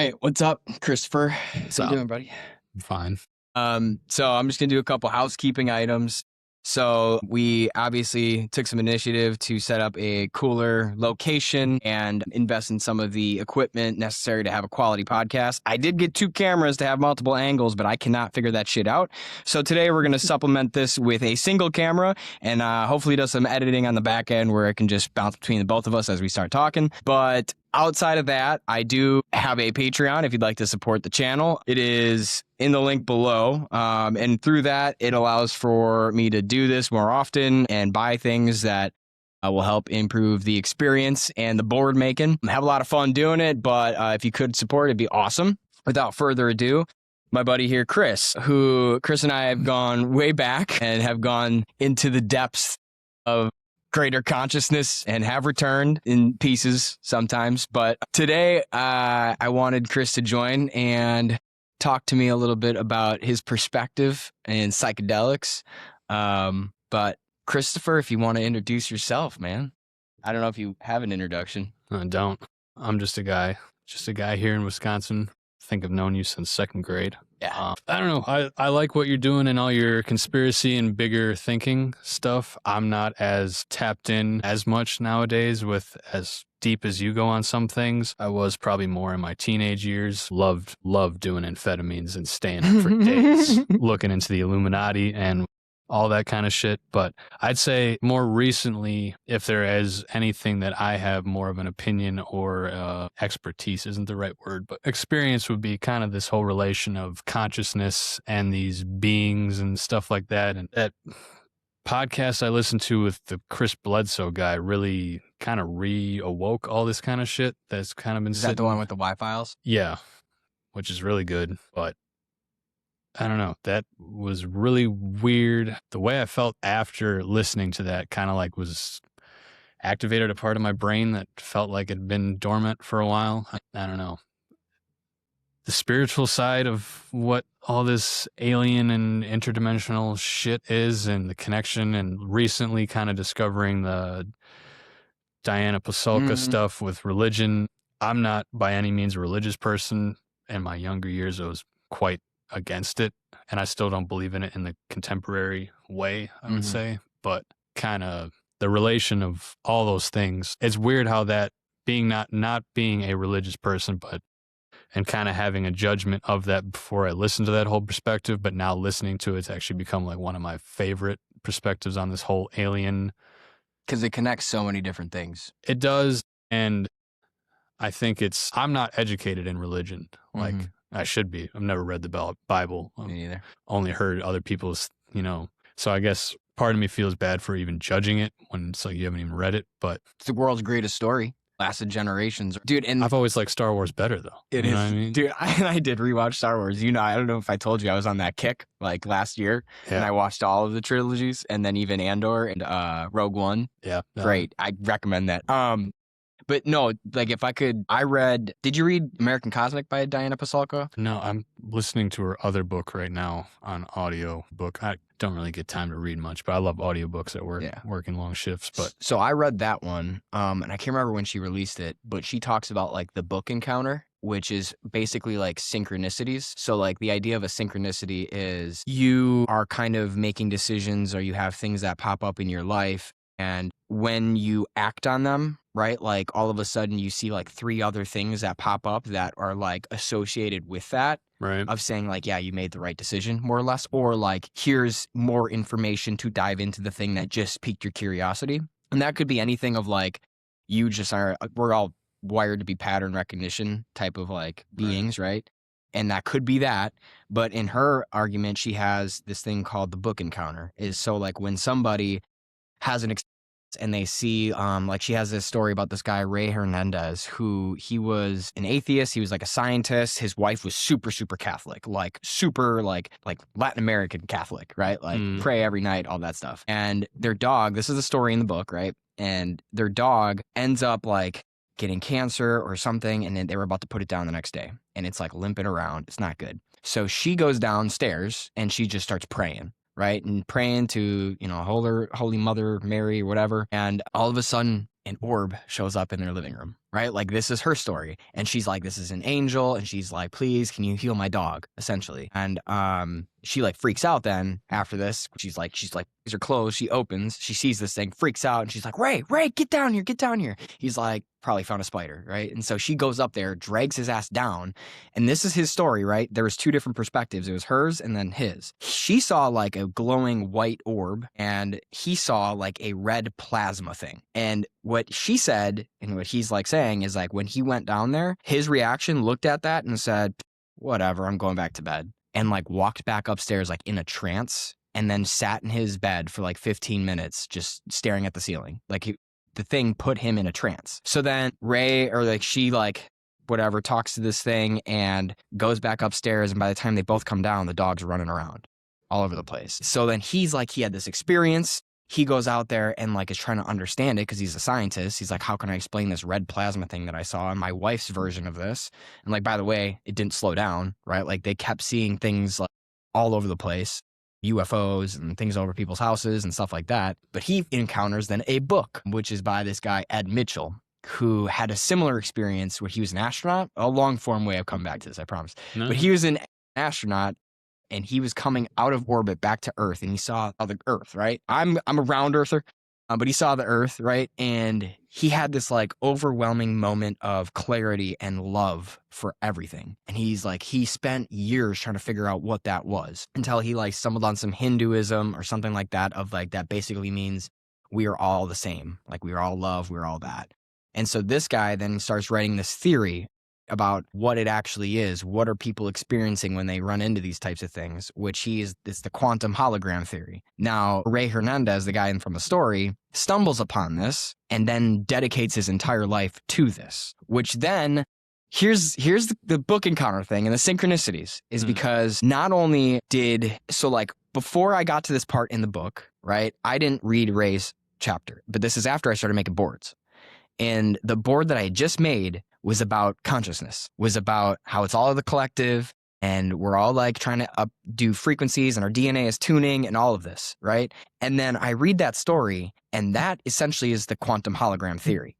right. What's up, Christopher? How you doing, buddy? I'm fine. So I'm just gonna do a couple housekeeping items. So we obviously took some initiative to set up a cooler location and invest in some of the equipment necessary to have a quality podcast. I did get 2 cameras to have multiple angles, but I cannot figure that shit out. So today we're going to supplement this with a single camera and hopefully do some editing on the back end where it can just bounce between the both of us as we start talking. But outside of that, I do have a Patreon if you'd like to support the channel. It is in the link below. And through that, it allows for me to do this more often and buy things that will help improve the experience and the board making. I have a lot of fun doing it, but if you could support, it'd be awesome. Without further ado, my buddy here, Chris and I have gone way back and have gone into the depths of greater consciousness and have returned in pieces sometimes. But today, I wanted Chris to join and talk to me a little bit about his perspective in psychedelics. But Christopher, if you want to introduce yourself, man. I don't know if you have an introduction. I don't. I'm just a guy here in Wisconsin. I think I've known you since 2nd grade. Yeah. I don't know. I like what you're doing and all your conspiracy and bigger thinking stuff. I'm not as tapped in as much nowadays with as deep as you go on some things. I was probably more in my teenage years. Loved doing amphetamines and staying up for days looking into the Illuminati and all that kind of shit. But I'd say more recently, if there is anything that I have more of an opinion or expertise isn't the right word, but experience would be kind of this whole relation of consciousness and these beings and stuff like that. And that podcast I listened to with the Chris Bledsoe guy really kind of reawoke all this kind of shit that's kind of been Is that the one with the Y-Files? Yeah, which is really good, but I don't know. That was really weird. The way I felt after listening to that kind of like was activated a part of my brain that felt like it had been dormant for a while. I don't know. The spiritual side of what all this alien and interdimensional shit is and the connection, and recently kind of discovering the Diana Pasulka stuff with religion. I'm not by any means a religious person. In my younger years, I was quite against it, and I still don't believe in it in the contemporary way, I would say, but kind of the relation of all those things. It's weird how that being not being a religious person, but and kind of having a judgment of that before I listened to that whole perspective, but now listening to it's actually become like one of my favorite perspectives on this whole alien. Because it connects so many different things. It does, and I think I'm not educated in religion. Like, I should be. I've never read the Bible. Me neither. Only heard other people's, So I guess part of me feels bad for even judging it when it's like you haven't even read it. But it's the world's greatest story. Lasted generations. Dude, and I've always liked Star Wars better, though. It is. What I mean? Dude, I did rewatch Star Wars. I don't know if I told you I was on that kick like last year. Yeah. And I watched all of the trilogies and then even Andor and Rogue One. Yeah. Great. I recommend that. But no, like if I could, did you read American Cosmic by Diana Pasulka? No, I'm listening to her other book right now on audio book. I don't really get time to read much, but I love audiobooks at work, working long shifts. But so I read that one, and I can't remember when she released it, but she talks about like the book encounter, which is basically like synchronicities. So like the idea of a synchronicity is you are kind of making decisions or you have things that pop up in your life. And when you act on them, right, like all of a sudden you see like 3 other things that pop up that are like associated with that. Right. Of saying like, yeah, you made the right decision more or less. Or like, here's more information to dive into the thing that just piqued your curiosity. And that could be anything of like, we're all wired to be pattern recognition type of like beings, right? And that could be that. But in her argument, she has this thing called the book encounter. Is so like when somebody has an experience and they see, like she has this story about this guy, Ray Hernandez, who he was an atheist. He was like a scientist. His wife was super, super Catholic, like super like Latin American Catholic, right? Like pray every night, all that stuff. And their dog, this is a story in the book, right? And their dog ends up like getting cancer or something. And then they were about to put it down the next day. And it's like limping around. It's not good. So she goes downstairs and she just starts praying. Right. And praying to, Holy Mother Mary or whatever. And all of a sudden an orb shows up in their living room, right? Like, this is her story. And she's like, this is an angel. And she's like, please, can you heal my dog, essentially? And she like freaks out then after this. She's like, these are closed. She opens, she sees this thing, freaks out. And she's like, Ray, get down here, get down here. He's like, probably found a spider, right? And so she goes up there, drags his ass down. And this is his story, right? There was two different perspectives. It was hers and then his. She saw like a glowing white orb and he saw like a red plasma thing. And what she said and what he's like saying is like, when he went down there, his reaction looked at that and said, whatever, I'm going back to bed. And like walked back upstairs like in a trance and then sat in his bed for like 15 minutes just staring at the ceiling. Like the thing put him in a trance. So then Ray, or like she like whatever, talks to this thing and goes back upstairs. And by the time they both come down, the dog's running around all over the place. So then he's like, he had this experience. He goes out there and like is trying to understand it because he's a scientist. He's like, how can I explain this red plasma thing that I saw in my wife's version of this? And like, by the way, it didn't slow down, right? Like they kept seeing things like all over the place, UFOs and things over people's houses and stuff like that. But he encounters then a book, which is by this guy, Ed Mitchell, who had a similar experience where he was an astronaut. A long form way of coming back to this, I promise. No. But he was an astronaut and he was coming out of orbit back to Earth and he saw the Earth, right? I'm a round earther, but he saw the Earth, right? And he had this like overwhelming moment of clarity and love for everything. And he's like, he spent years trying to figure out what that was until he like stumbled on some Hinduism or something like that of like, that basically means we are all the same. Like we are all love, we're all that. And so this guy then starts writing this theory about what it actually is. What are people experiencing when they run into these types of things, which it's the quantum hologram theory. Now, Ray Hernandez, the guy from the story, stumbles upon this and then dedicates his entire life to this, which then here's the book encounter thing and the synchronicities is because not only like before I got to this part in the book, right, I didn't read Ray's chapter, but this is after I started making boards. And the board that I had just made was about consciousness, was about how it's all of the collective and we're all like trying to do frequencies and our DNA is tuning and all of this, right? And then I read that story and that essentially is the quantum hologram theory.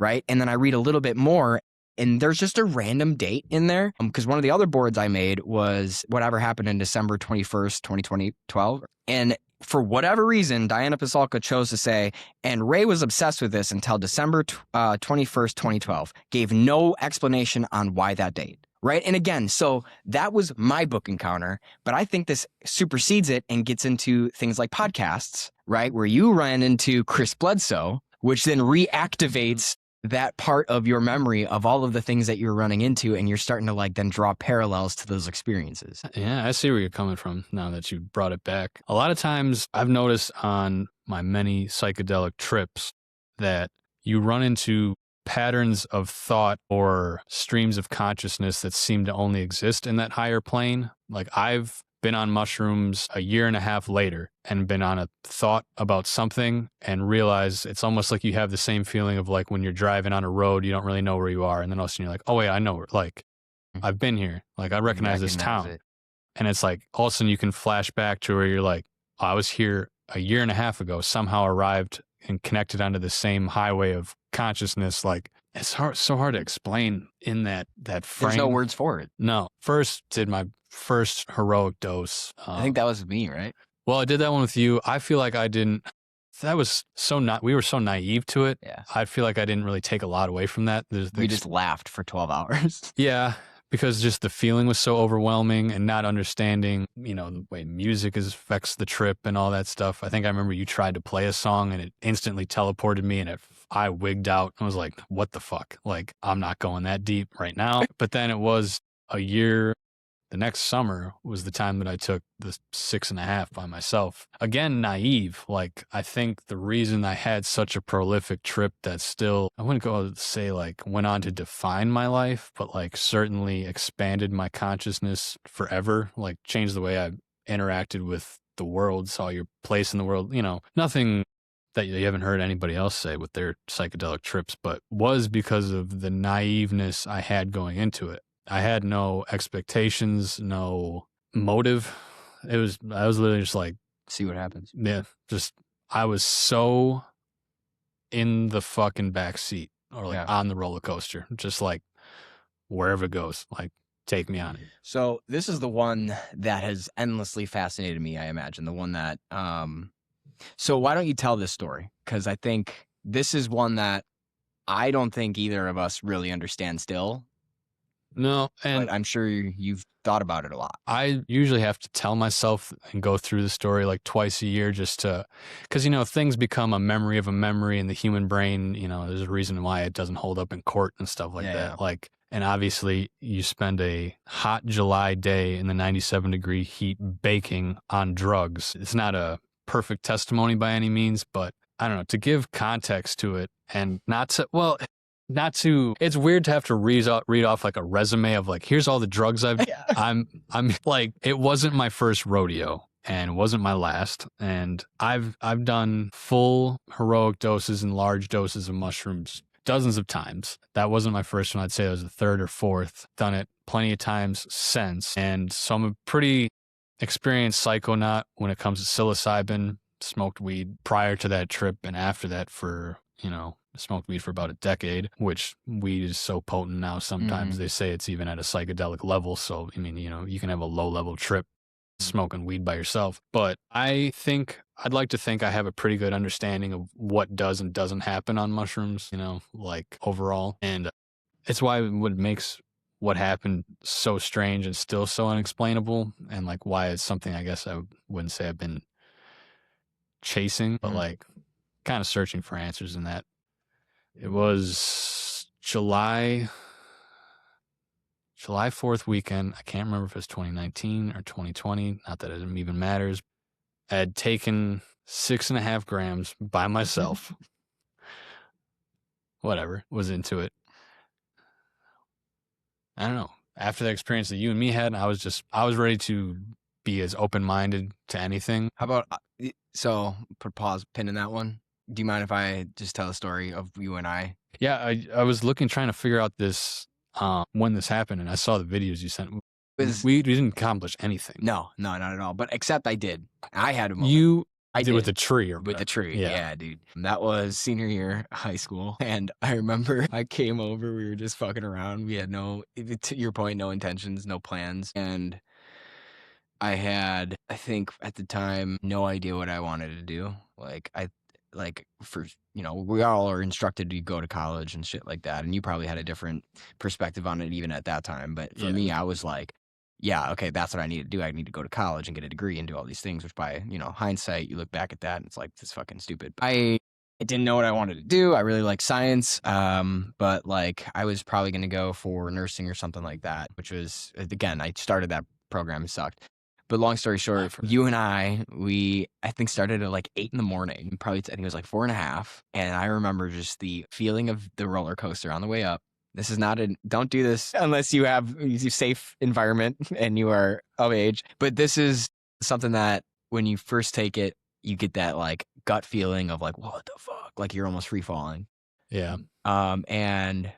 Right? And then I read a little bit more and there's just a random date in there because one of the other boards I made was whatever happened in December 21st, 2012. And for whatever reason, Diana Pasulka chose to say, and Ray was obsessed with this until December 21st, 2012, gave no explanation on why that date, right? And again, so that was my book encounter, but I think this supersedes it and gets into things like podcasts, right? Where you run into Chris Bledsoe, which then reactivates that part of your memory of all of the things that you're running into and you're starting to like then draw parallels to those experiences. Yeah, I see where you're coming from now that you brought it back. A lot of times I've noticed on my many psychedelic trips that you run into patterns of thought or streams of consciousness that seem to only exist in that higher plane. Like I've been on mushrooms a year and a half later and been on a thought about something and realize it's almost like you have the same feeling of like when you're driving on a road, you don't really know where you are. And then all of a sudden you're like, oh wait, I know where, like I've been here. Like I recognize this town. And it's like all of a sudden you can flash back to where you're like, oh, I was here a year and a half ago, somehow arrived and connected onto the same highway of consciousness. Like it's so hard to explain in that frame. There's no words for it. No. First did my first heroic dose. I think that was me, right? Well, I did that one with you. I feel like I didn't. That was we were so naive to it. Yeah. I feel like I didn't really take a lot away from that. We just laughed for 12 hours. Yeah, because just the feeling was so overwhelming and not understanding, the way music affects the trip and all that stuff. I think I remember you tried to play a song and it instantly teleported me and I wigged out and was like, what the fuck? Like, I'm not going that deep right now. But then it was a year. The next summer was the time that I took the 6.5 by myself. Again, naive. Like, I think the reason I had such a prolific trip that still, I wouldn't go to say like went on to define my life, but like certainly expanded my consciousness forever, like changed the way I interacted with the world, saw your place in the world, nothing that you haven't heard anybody else say with their psychedelic trips, but was because of the naiveness I had going into it. I had no expectations, no motive. I was literally just like, see what happens. Yeah, just I was so in the fucking back seat or like Yeah. on the roller coaster, just like wherever it goes, like take me on it. So this is the one that has endlessly fascinated me, I imagine. The one that, so why don't you tell this story? Because I think this is one that I don't think either of us really understand still, No, and but I'm sure you've thought about it a lot. I usually have to tell myself and go through the story like twice a year just to, because, you know, things become a memory of a memory in the human brain. You know, there's a reason why it doesn't hold up in court and stuff like Yeah, that. yeah. Like, and obviously you spend a hot July day in the 97-degree heat baking on drugs. It's not a perfect testimony by any means, but I don't know, to give context to it and not to, well, not to, it's weird to have to read off like a resume of like, here's all the drugs Yeah. I'm like, it wasn't my first rodeo and it wasn't my last. And I've done full heroic doses and large doses of mushrooms dozens of times. That wasn't my first one. I'd say it was the third or fourth. Done it plenty of times since. And so I'm a pretty experienced psychonaut when it comes to psilocybin. Smoked weed prior to that trip and after that for, you know, smoked weed for about a decade, which weed is so potent now. Sometimes they say it's even at a psychedelic level. So, I mean, you know, you can have a low level trip smoking weed by yourself. But I'd like to think I have a pretty good understanding of what does and doesn't happen on mushrooms, you know, like overall. And it's why what makes what happened so strange and still so unexplainable, and like why it's something I guess I wouldn't say I've been chasing, but like kind of searching for answers in that. It was July 4th weekend. I can't remember if it was 2019 or 2020. Not that it even matters. I had taken 6.5 grams by myself. Whatever, was into it. I don't know. After the experience that you and me had, I was ready to be as open-minded to anything. How about, so put pause, pin in that one. Do you mind if I just tell a story of you and I? Yeah, I was trying to figure out this, when this happened, and I saw the videos you sent. We didn't accomplish anything. No, not at all. But except I did. I had a moment. You I did did with the tree or with the whatever. tree. Yeah, dude. That was senior year high school. And I remember I came over, we were just fucking around. We had no, to your point, no intentions, no plans. And I had, I think at the time, no idea what I wanted to do. For, you know, we all are instructed to go to college and shit like that. And you probably had a different perspective on it even at that time. But for me, I was like, yeah, okay, that's what I need to do. I need to go to college and get a degree and do all these things, which by, you know, hindsight, you look back at that and it's like, this is fucking stupid. I didn't know what I wanted to do. I really like science. But like I was probably going to go for nursing or something like that, which was, again, I started that program, it sucked. But long story short, you and I think started at like 8 a.m. Probably, I think it was like 4:30. And I remember just the feeling of the roller coaster on the way up. This is not don't do this unless you have a safe environment and you are of age. But this is something that when you first take it, you get that like gut feeling of like, what the fuck? Like you're almost free falling. Yeah. And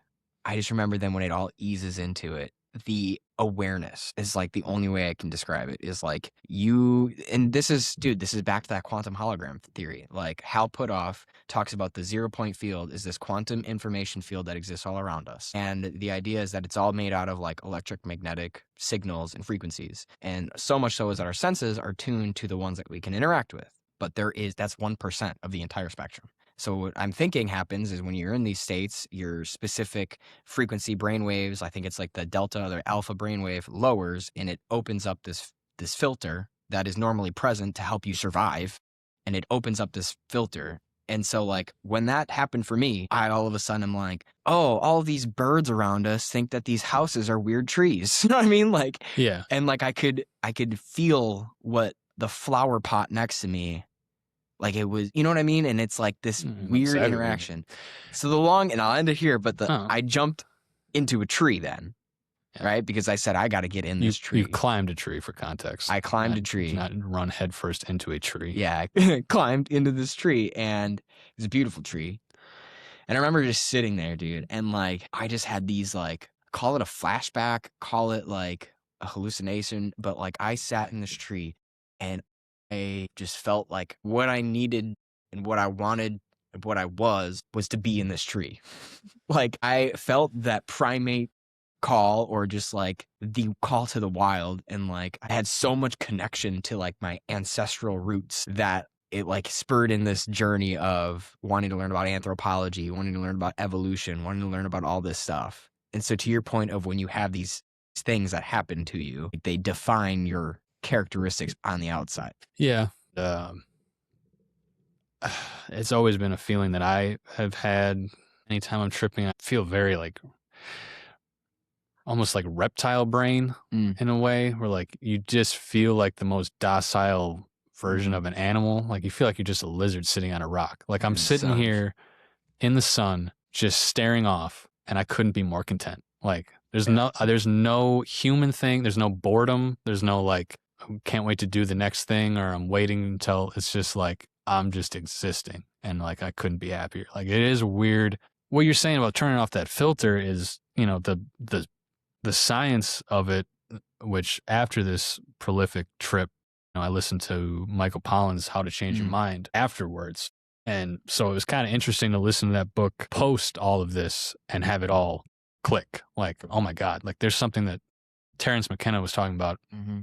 I just remember then when it all eases into it, the awareness is like the only way I can describe it is like and this is back to that quantum hologram theory. Like Hal Puthoff talks about the 0-point field is this quantum information field that exists all around us. And the idea is that it's all made out of like electromagnetic signals and frequencies. And so much so is that our senses are tuned to the ones that we can interact with. But that's 1% of the entire spectrum. So what I'm thinking happens is when you're in these states, your specific frequency brainwaves, I think it's like the delta or the alpha brainwave lowers and it opens up this filter that is normally present to help you survive. And it opens up this filter. And so like when that happened for me, I all of a sudden am like, oh, all these birds around us think that these houses are weird trees. You know what I mean? Like, yeah. And like I could feel what the flower pot next to me, like it was, you know what I mean? And it's like this weird interaction. So and I'll end it here, but I jumped into a tree then, right? Because I said, I got to get in this tree. You climbed a tree for context. I climbed a tree. Not run headfirst into a tree. Yeah, I climbed into this tree and it was a beautiful tree. And I remember just sitting there, dude. And like, I just had these like, call it a flashback, call it like a hallucination. But like I sat in this tree and I just felt like what I needed and what I wanted of what I was to be in this tree. Like I felt that primate call, or just like the call to the wild, and like I had so much connection to like my ancestral roots that it like spurred in this journey of wanting to learn about anthropology, wanting to learn about evolution, wanting to learn about all this stuff. And so to your point of when you have these things that happen to you, like, they define your characteristics on the outside. Yeah. It's always been a feeling that I have had anytime I'm tripping. I feel very like almost like reptile brain in a way, where like you just feel like the most docile version of an animal. Like you feel like you're just a lizard sitting on a rock. Like I'm sitting here in the sun, just staring off, and I couldn't be more content. Like there's no human thing. There's no boredom. There's no like, can't wait to do the next thing, or I'm waiting until it's just like, I'm just existing, and like I couldn't be happier. Like it is weird. What you're saying about turning off that filter is, you know, the science of it, which after this prolific trip, you know, I listened to Michael Pollan's How to Change Your Mind afterwards. And so it was kind of interesting to listen to that book post all of this and have it all click. Like, oh my God, like there's something that Terrence McKenna was talking about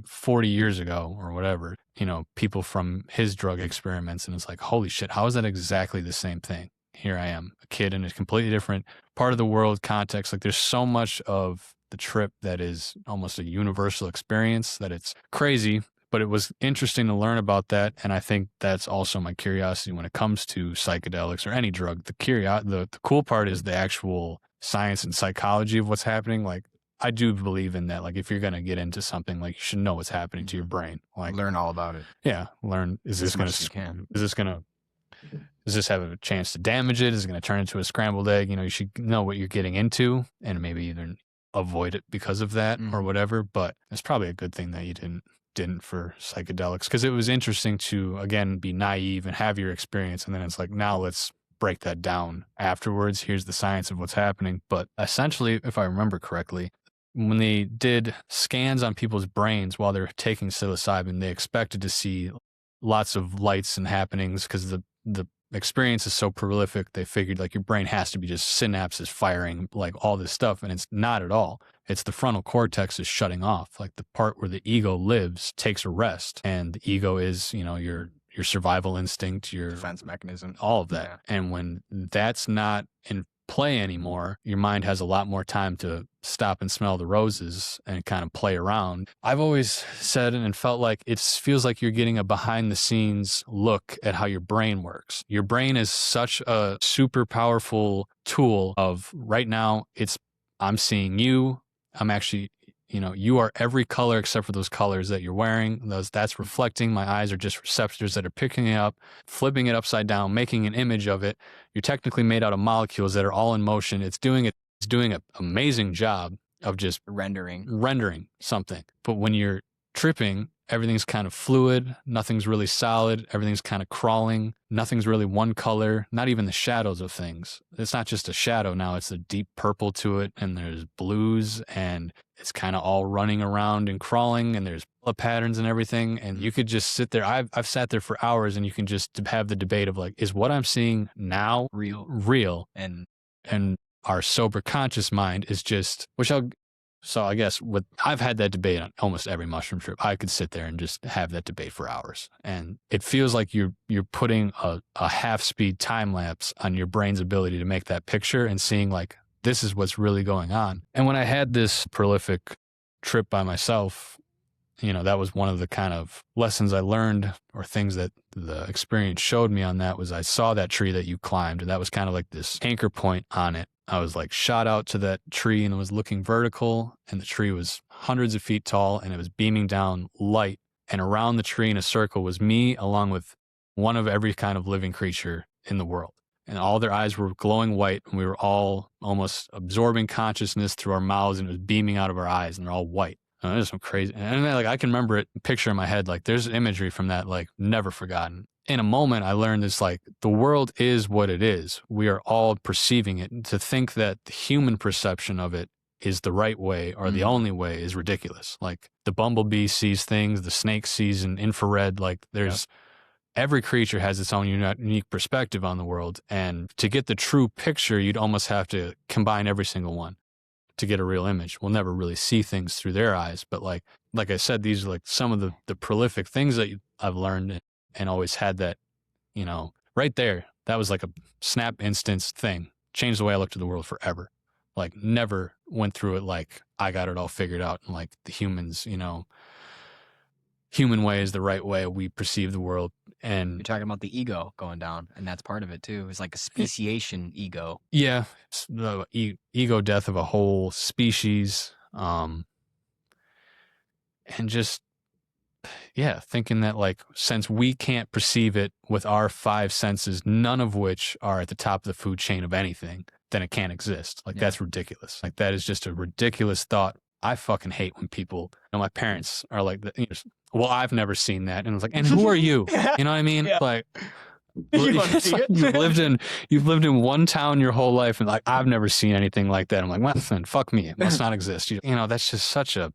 40 years ago or whatever, you know, people from his drug experiments. And it's like, holy shit, how is that exactly the same thing? Here I am, a kid in a completely different part of the world context. Like there's so much of the trip that is almost a universal experience that it's crazy, but it was interesting to learn about that. And I think that's also my curiosity when it comes to psychedelics or any drug. The cool part is the actual science and psychology of what's happening. Like I do believe in that. Like if you're going to get into something, like you should know what's happening to your brain. Like learn all about it. Yeah. Learn. Does this have a chance to damage it? Is it going to turn into a scrambled egg? You know, you should know what you're getting into and maybe even avoid it because of that or whatever. But it's probably a good thing that you didn't for psychedelics, because it was interesting to, again, be naive and have your experience. And then it's like, now let's break that down afterwards. Here's the science of what's happening. But essentially, if I remember correctly, when they did scans on people's brains while they're taking psilocybin, they expected to see lots of lights and happenings because the experience is so prolific. They figured like your brain has to be just synapses firing, like all this stuff. And it's not at all. It's the frontal cortex is shutting off. Like the part where the ego lives takes a rest. And the ego is, you know, your survival instinct, your defense mechanism, all of that. Yeah. And when that's not in play anymore, your mind has a lot more time to stop and smell the roses and kind of play around. I've always said and felt like it feels like you're getting a behind the scenes look at how your brain works. Your brain is such a super powerful tool of right now I'm seeing you. I'm actually, you know, you are every color except for those colors that you're wearing. That's reflecting. My eyes are just receptors that are picking it up, flipping it upside down, making an image of it. You're technically made out of molecules that are all in motion. It's doing an amazing job of just rendering something. But when you're tripping, everything's kind of fluid. Nothing's really solid. Everything's kind of crawling. Nothing's really one color, not even the shadows of things. It's not just a shadow now. It's a deep purple to it, and there's blues, and it's kind of all running around and crawling, and there's color patterns and everything. And you could just sit there. I've sat there for hours, and you can just have the debate of like, is what I'm seeing now real? And our sober conscious mind is just, so I guess I've had that debate on almost every mushroom trip. I could sit there and just have that debate for hours. And it feels like you're putting a half-speed time lapse on your brain's ability to make that picture and seeing like, this is what's really going on. And when I had this prolific trip by myself, you know, that was one of the kind of lessons I learned, or things that the experience showed me on that, was I saw that tree that you climbed, and that was kind of like this anchor point on it. I was like shot out to that tree and was looking vertical, and the tree was hundreds of feet tall, and it was beaming down light. And around the tree in a circle was me, along with one of every kind of living creature in the world. And all their eyes were glowing white, and we were all almost absorbing consciousness through our mouths, and it was beaming out of our eyes, and they're all white. And there's some crazy, and like I can remember it, picture in my head, like there's imagery from that, like never forgotten. In a moment, I learned this, like the world is what it is. We are all perceiving it. And to think that the human perception of it is the right way or the only way is ridiculous. Like the bumblebee sees things, the snake sees in infrared. Like there's every creature has its own unique perspective on the world. And to get the true picture, you'd almost have to combine every single one to get a real image. We'll never really see things through their eyes. But like I said, these are like some of the prolific things that I've learned and always had that, you know, right there. That was like a snap instance thing. Changed the way I looked at the world forever. Like never went through it like I got it all figured out and like the humans, you know, human way is the right way we perceive the world. And You're talking about the ego going down, and that's part of it too. It's like a speciation ego. yeah, the ego death of a whole species. And just, yeah, thinking that like, since we can't perceive it with our five senses, none of which are at the top of the food chain of anything, then it can't exist. Like, that's ridiculous. Like, that is just a ridiculous thought. I fucking hate when people, you know, my parents are like, you know, well, I've never seen that. And it's like, and who are you? You know what I mean? Yeah. Like, You want to see like it? you've lived in one town your whole life, and like, I've never seen anything like that. I'm like, well, then fuck me. It must not exist. You know, that's just such a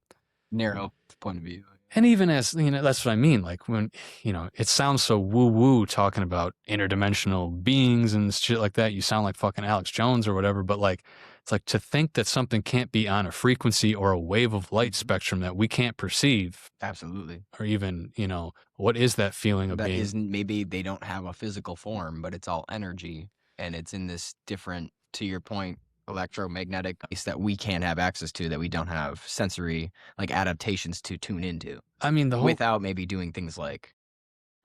Narrow point of view. and even as, you know, that's what I mean. Like when, you know, it sounds so woo woo talking about interdimensional beings and shit like that. You sound like fucking Alex Jones or whatever. But like, it's like to think that something can't be on a frequency or a wave of light spectrum that we can't perceive. Absolutely. Or even, you know, what is that feeling of That being? isn't, maybe they don't have a physical form, but it's all energy, and it's in this different, to your point, electromagnetic space that we can't have access to, that we don't have sensory like adaptations to tune into. I mean, the whole Without maybe doing things like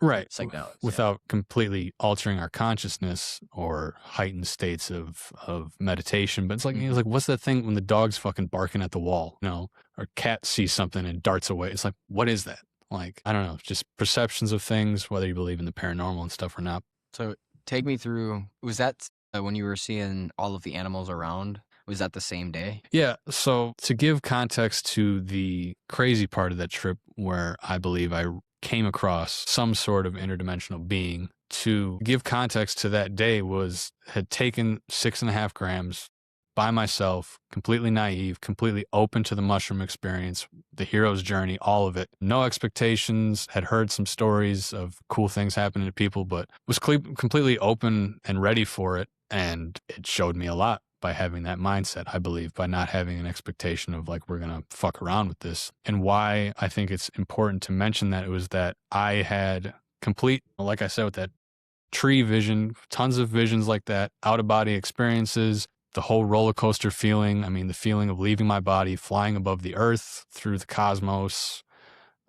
right psychedelics, without completely altering our consciousness or heightened states of meditation. But it's like, it's like, what's that thing when the dog's fucking barking at the wall, you know, or cat sees something and darts away? It's like, what is that? Like, I don't know, just perceptions of things, whether you believe in the paranormal and stuff or not. So take me through, was that when you were seeing all of the animals around, was that the same day? Yeah. So to give context to the crazy part of that trip, where I believe I came across some sort of interdimensional being, to give context to that day, had taken 6.5 grams by myself, completely naive, completely open to the mushroom experience, the hero's journey, all of it. No expectations, had heard some stories of cool things happening to people, but was completely open and ready for it. And it showed me a lot by having that mindset, I believe, by not having an expectation of like, we're going to fuck around with this. And why I think it's important to mention that, it was that I had complete, like I said, with that tree vision, tons of visions like that, out of body experiences, the whole roller coaster feeling. I mean, the feeling of leaving my body, flying above the earth through the cosmos,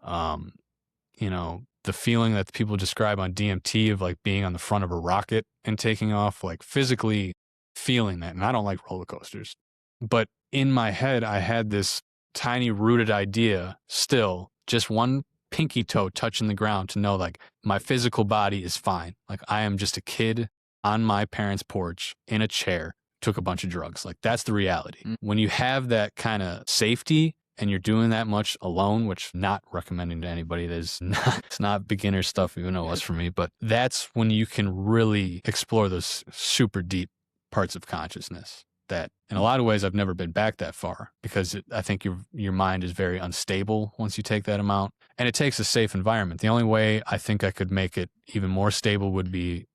you know, the feeling that people describe on DMT of like being on the front of a rocket and taking off, like physically feeling that. And I don't like roller coasters, but in my head, I had this tiny rooted idea, still just one pinky toe touching the ground, to know like my physical body is fine. Like I am just a kid on my parents' porch in a chair, took a bunch of drugs. Like that's the reality. When you have that kind of safety and you're doing that much alone, which not recommending to anybody, it's not beginner stuff, even though it was for me, but that's when you can really explore those super deep parts of consciousness that in a lot of ways I've never been back that far, because I think your mind is very unstable once you take that amount, and it takes a safe environment. The only way I think I could make it even more stable would be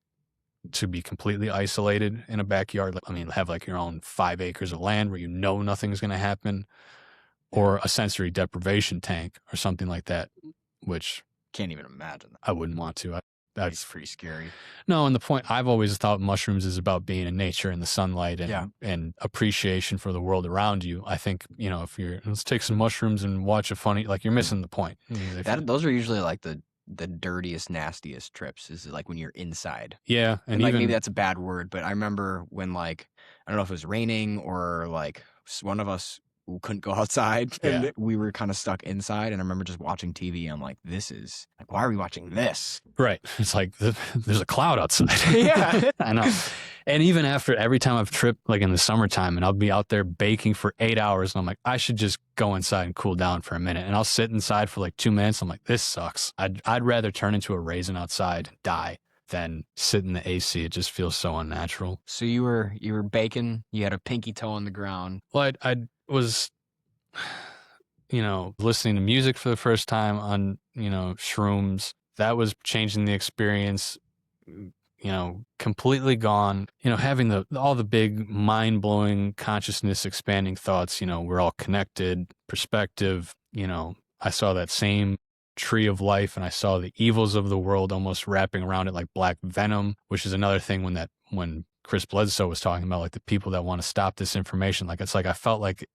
to be completely isolated in a backyard. I mean, have like your own 5 acres of land where you know nothing's going to happen, or a sensory deprivation tank or something like that, which Can't even imagine that. I wouldn't want to. That's pretty scary. No, and the point, I've always thought mushrooms is about being in nature and the sunlight and appreciation for the world around you. I think, you know, if let's take some mushrooms and watch a funny, like, you're missing the point. Those are usually like the dirtiest, nastiest trips, is like when you're inside. Yeah. And like, maybe that's a bad word, but I remember when, like, I don't know if it was raining or like one of us couldn't go outside, and we were kind of stuck inside. And I remember just watching TV. I'm like, this is like, why are we watching this? Right. It's like there's a cloud outside. Yeah. I know. And even after, every time I've tripped, like in the summertime, and I'll be out there baking for 8 hours, and I'm like, I should just go inside and cool down for a minute. And I'll sit inside for like 2 minutes. I'm like, this sucks. I'd rather turn into a raisin outside and die than sit in the AC. It just feels so unnatural. So you were baking. You had a pinky toe on the ground. Well, I was, you know, listening to music for the first time on, you know, shrooms, that was changing the experience, completely gone, having all the big mind-blowing consciousness expanding thoughts, we're all connected, perspective, I saw that same tree of life and I saw the evils of the world almost wrapping around it like black venom, which is another thing when Chris Bledsoe was talking about like the people that want to stop this information. Like, it's like I felt like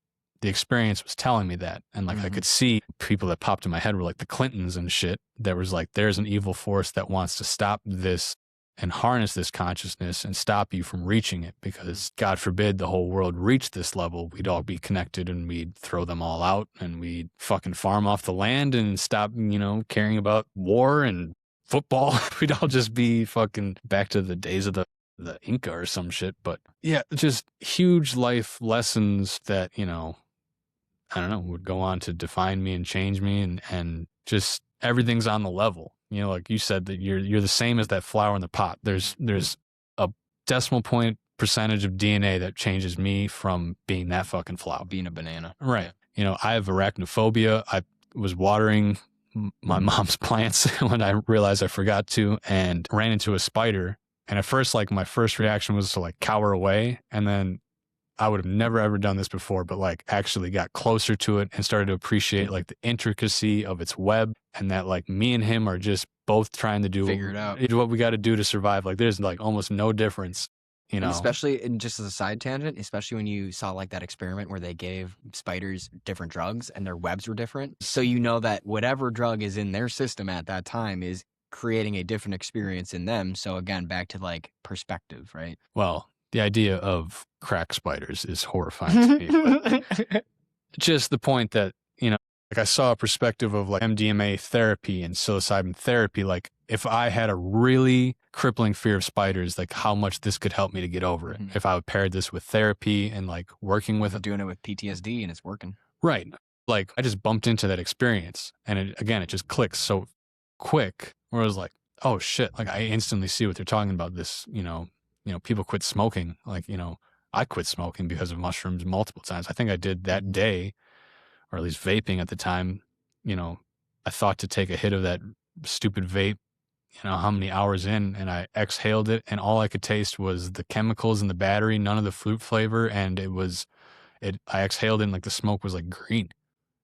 the experience was telling me that. And like I could see people that popped in my head were like the Clintons and shit. There was like, there's an evil force that wants to stop this and harness this consciousness and stop you from reaching it, because God forbid the whole world reached this level, we'd all be connected and we'd throw them all out and we'd fucking farm off the land and stop, caring about war and football. We'd all just be fucking back to the days of the Inca or some shit. But yeah, just huge life lessons that, I don't know, would go on to define me and change me, and just everything's on the level. Like you said, that you're the same as that flower in the pot. There's a decimal point percentage of DNA that changes me from being that fucking flower. Being a banana. Right. I have arachnophobia. I was watering my mom's plants when I realized I forgot to, and ran into a spider. And at first, like, my first reaction was to like cower away. And then I would have never ever done this before, but like actually got closer to it and started to appreciate like the intricacy of its web, and that like me and him are just both trying to figure it out, what we got to do to survive. Like, there's like almost no difference, And especially, and just as a side tangent, especially when you saw like that experiment where they gave spiders different drugs and their webs were different. So that whatever drug is in their system at that time is creating a different experience in them. So again, back to like perspective, right? Well, the idea of crack spiders is horrifying to me. But just the point that, like, I saw a perspective of like MDMA therapy and psilocybin therapy. Like, if I had a really crippling fear of spiders, like how much this could help me to get over it. If I would pair this with therapy and like working with it. Doing it with PTSD and it's working. Right. Like, I just bumped into that experience, and it just clicks so quick, where I was like, oh shit. Like, I instantly see what they're talking about. This, people quit smoking. Like, I quit smoking because of mushrooms multiple times. I think I did that day, or at least vaping at the time. I thought to take a hit of that stupid vape, how many hours in, and I exhaled it, and all I could taste was the chemicals in the battery, none of the fruit flavor. And I exhaled it, and like the smoke was like green.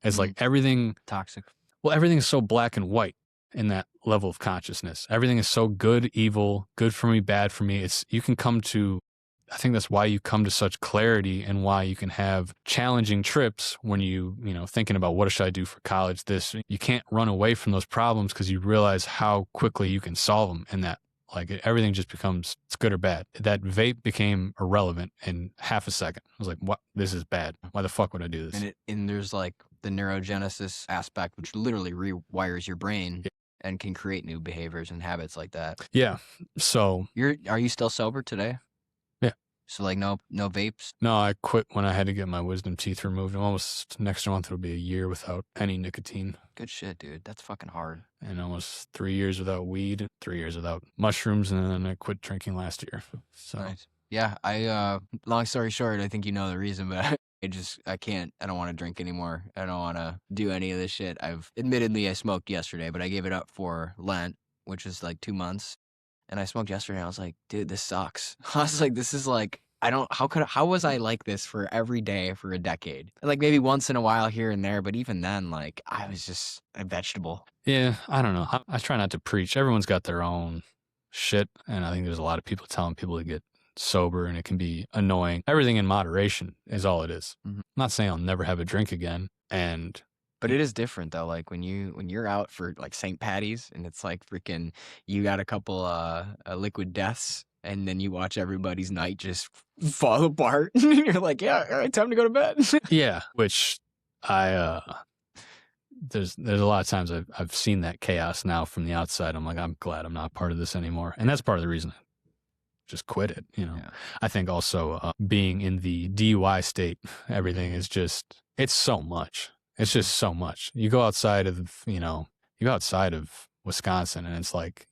It's like everything toxic. Well, everything's so black and white in that level of consciousness. Everything is so good, evil, good for me, bad for me. I think that's why you come to such clarity, and why you can have challenging trips when thinking about what should I do for college, you can't run away from those problems, because you realize how quickly you can solve them, and that like everything just becomes, it's good or bad. That vape became irrelevant in half a second. I was like, what? This is bad. Why the fuck would I do this? And there's like the neurogenesis aspect, which literally rewires your brain. Yeah. And can create new behaviors and habits like that. Yeah. So are you still sober today? Yeah. So like no vapes? No, I quit when I had to get my wisdom teeth removed. Almost next month it'll be a year without any nicotine. Good shit, dude. That's fucking hard. And almost 3 years without weed, 3 years without mushrooms, and then I quit drinking last year. So nice. Yeah, I long story short, I think you know the reason, but I don't want to drink anymore. I don't want to do any of this shit. I smoked yesterday, but I gave it up for Lent, which is like 2 months. And I smoked yesterday, and I was like, dude, this sucks. I was like, this is like, how was I like this for every day for a decade? Like maybe once in a while here and there, but even then, like I was just a vegetable. Yeah, I don't know. I try not to preach. Everyone's got their own shit. And I think there's a lot of people telling people to get sober, and it can be annoying. Everything in moderation is all it is. I'm not saying I'll never have a drink again. But it is different though. Like when you're out for like St. Patty's, and it's like freaking, you got a couple liquid deaths, and then you watch everybody's night just fall apart. And you're like, yeah, all right, time to go to bed. Yeah, which there's a lot of times I've seen that chaos now from the outside. I'm like, I'm glad I'm not part of this anymore. And that's part of the reason I just quit it. Yeah. I think also being in the DUI state, everything is just, it's so much. It's just so much. You go outside of Wisconsin, and it's like,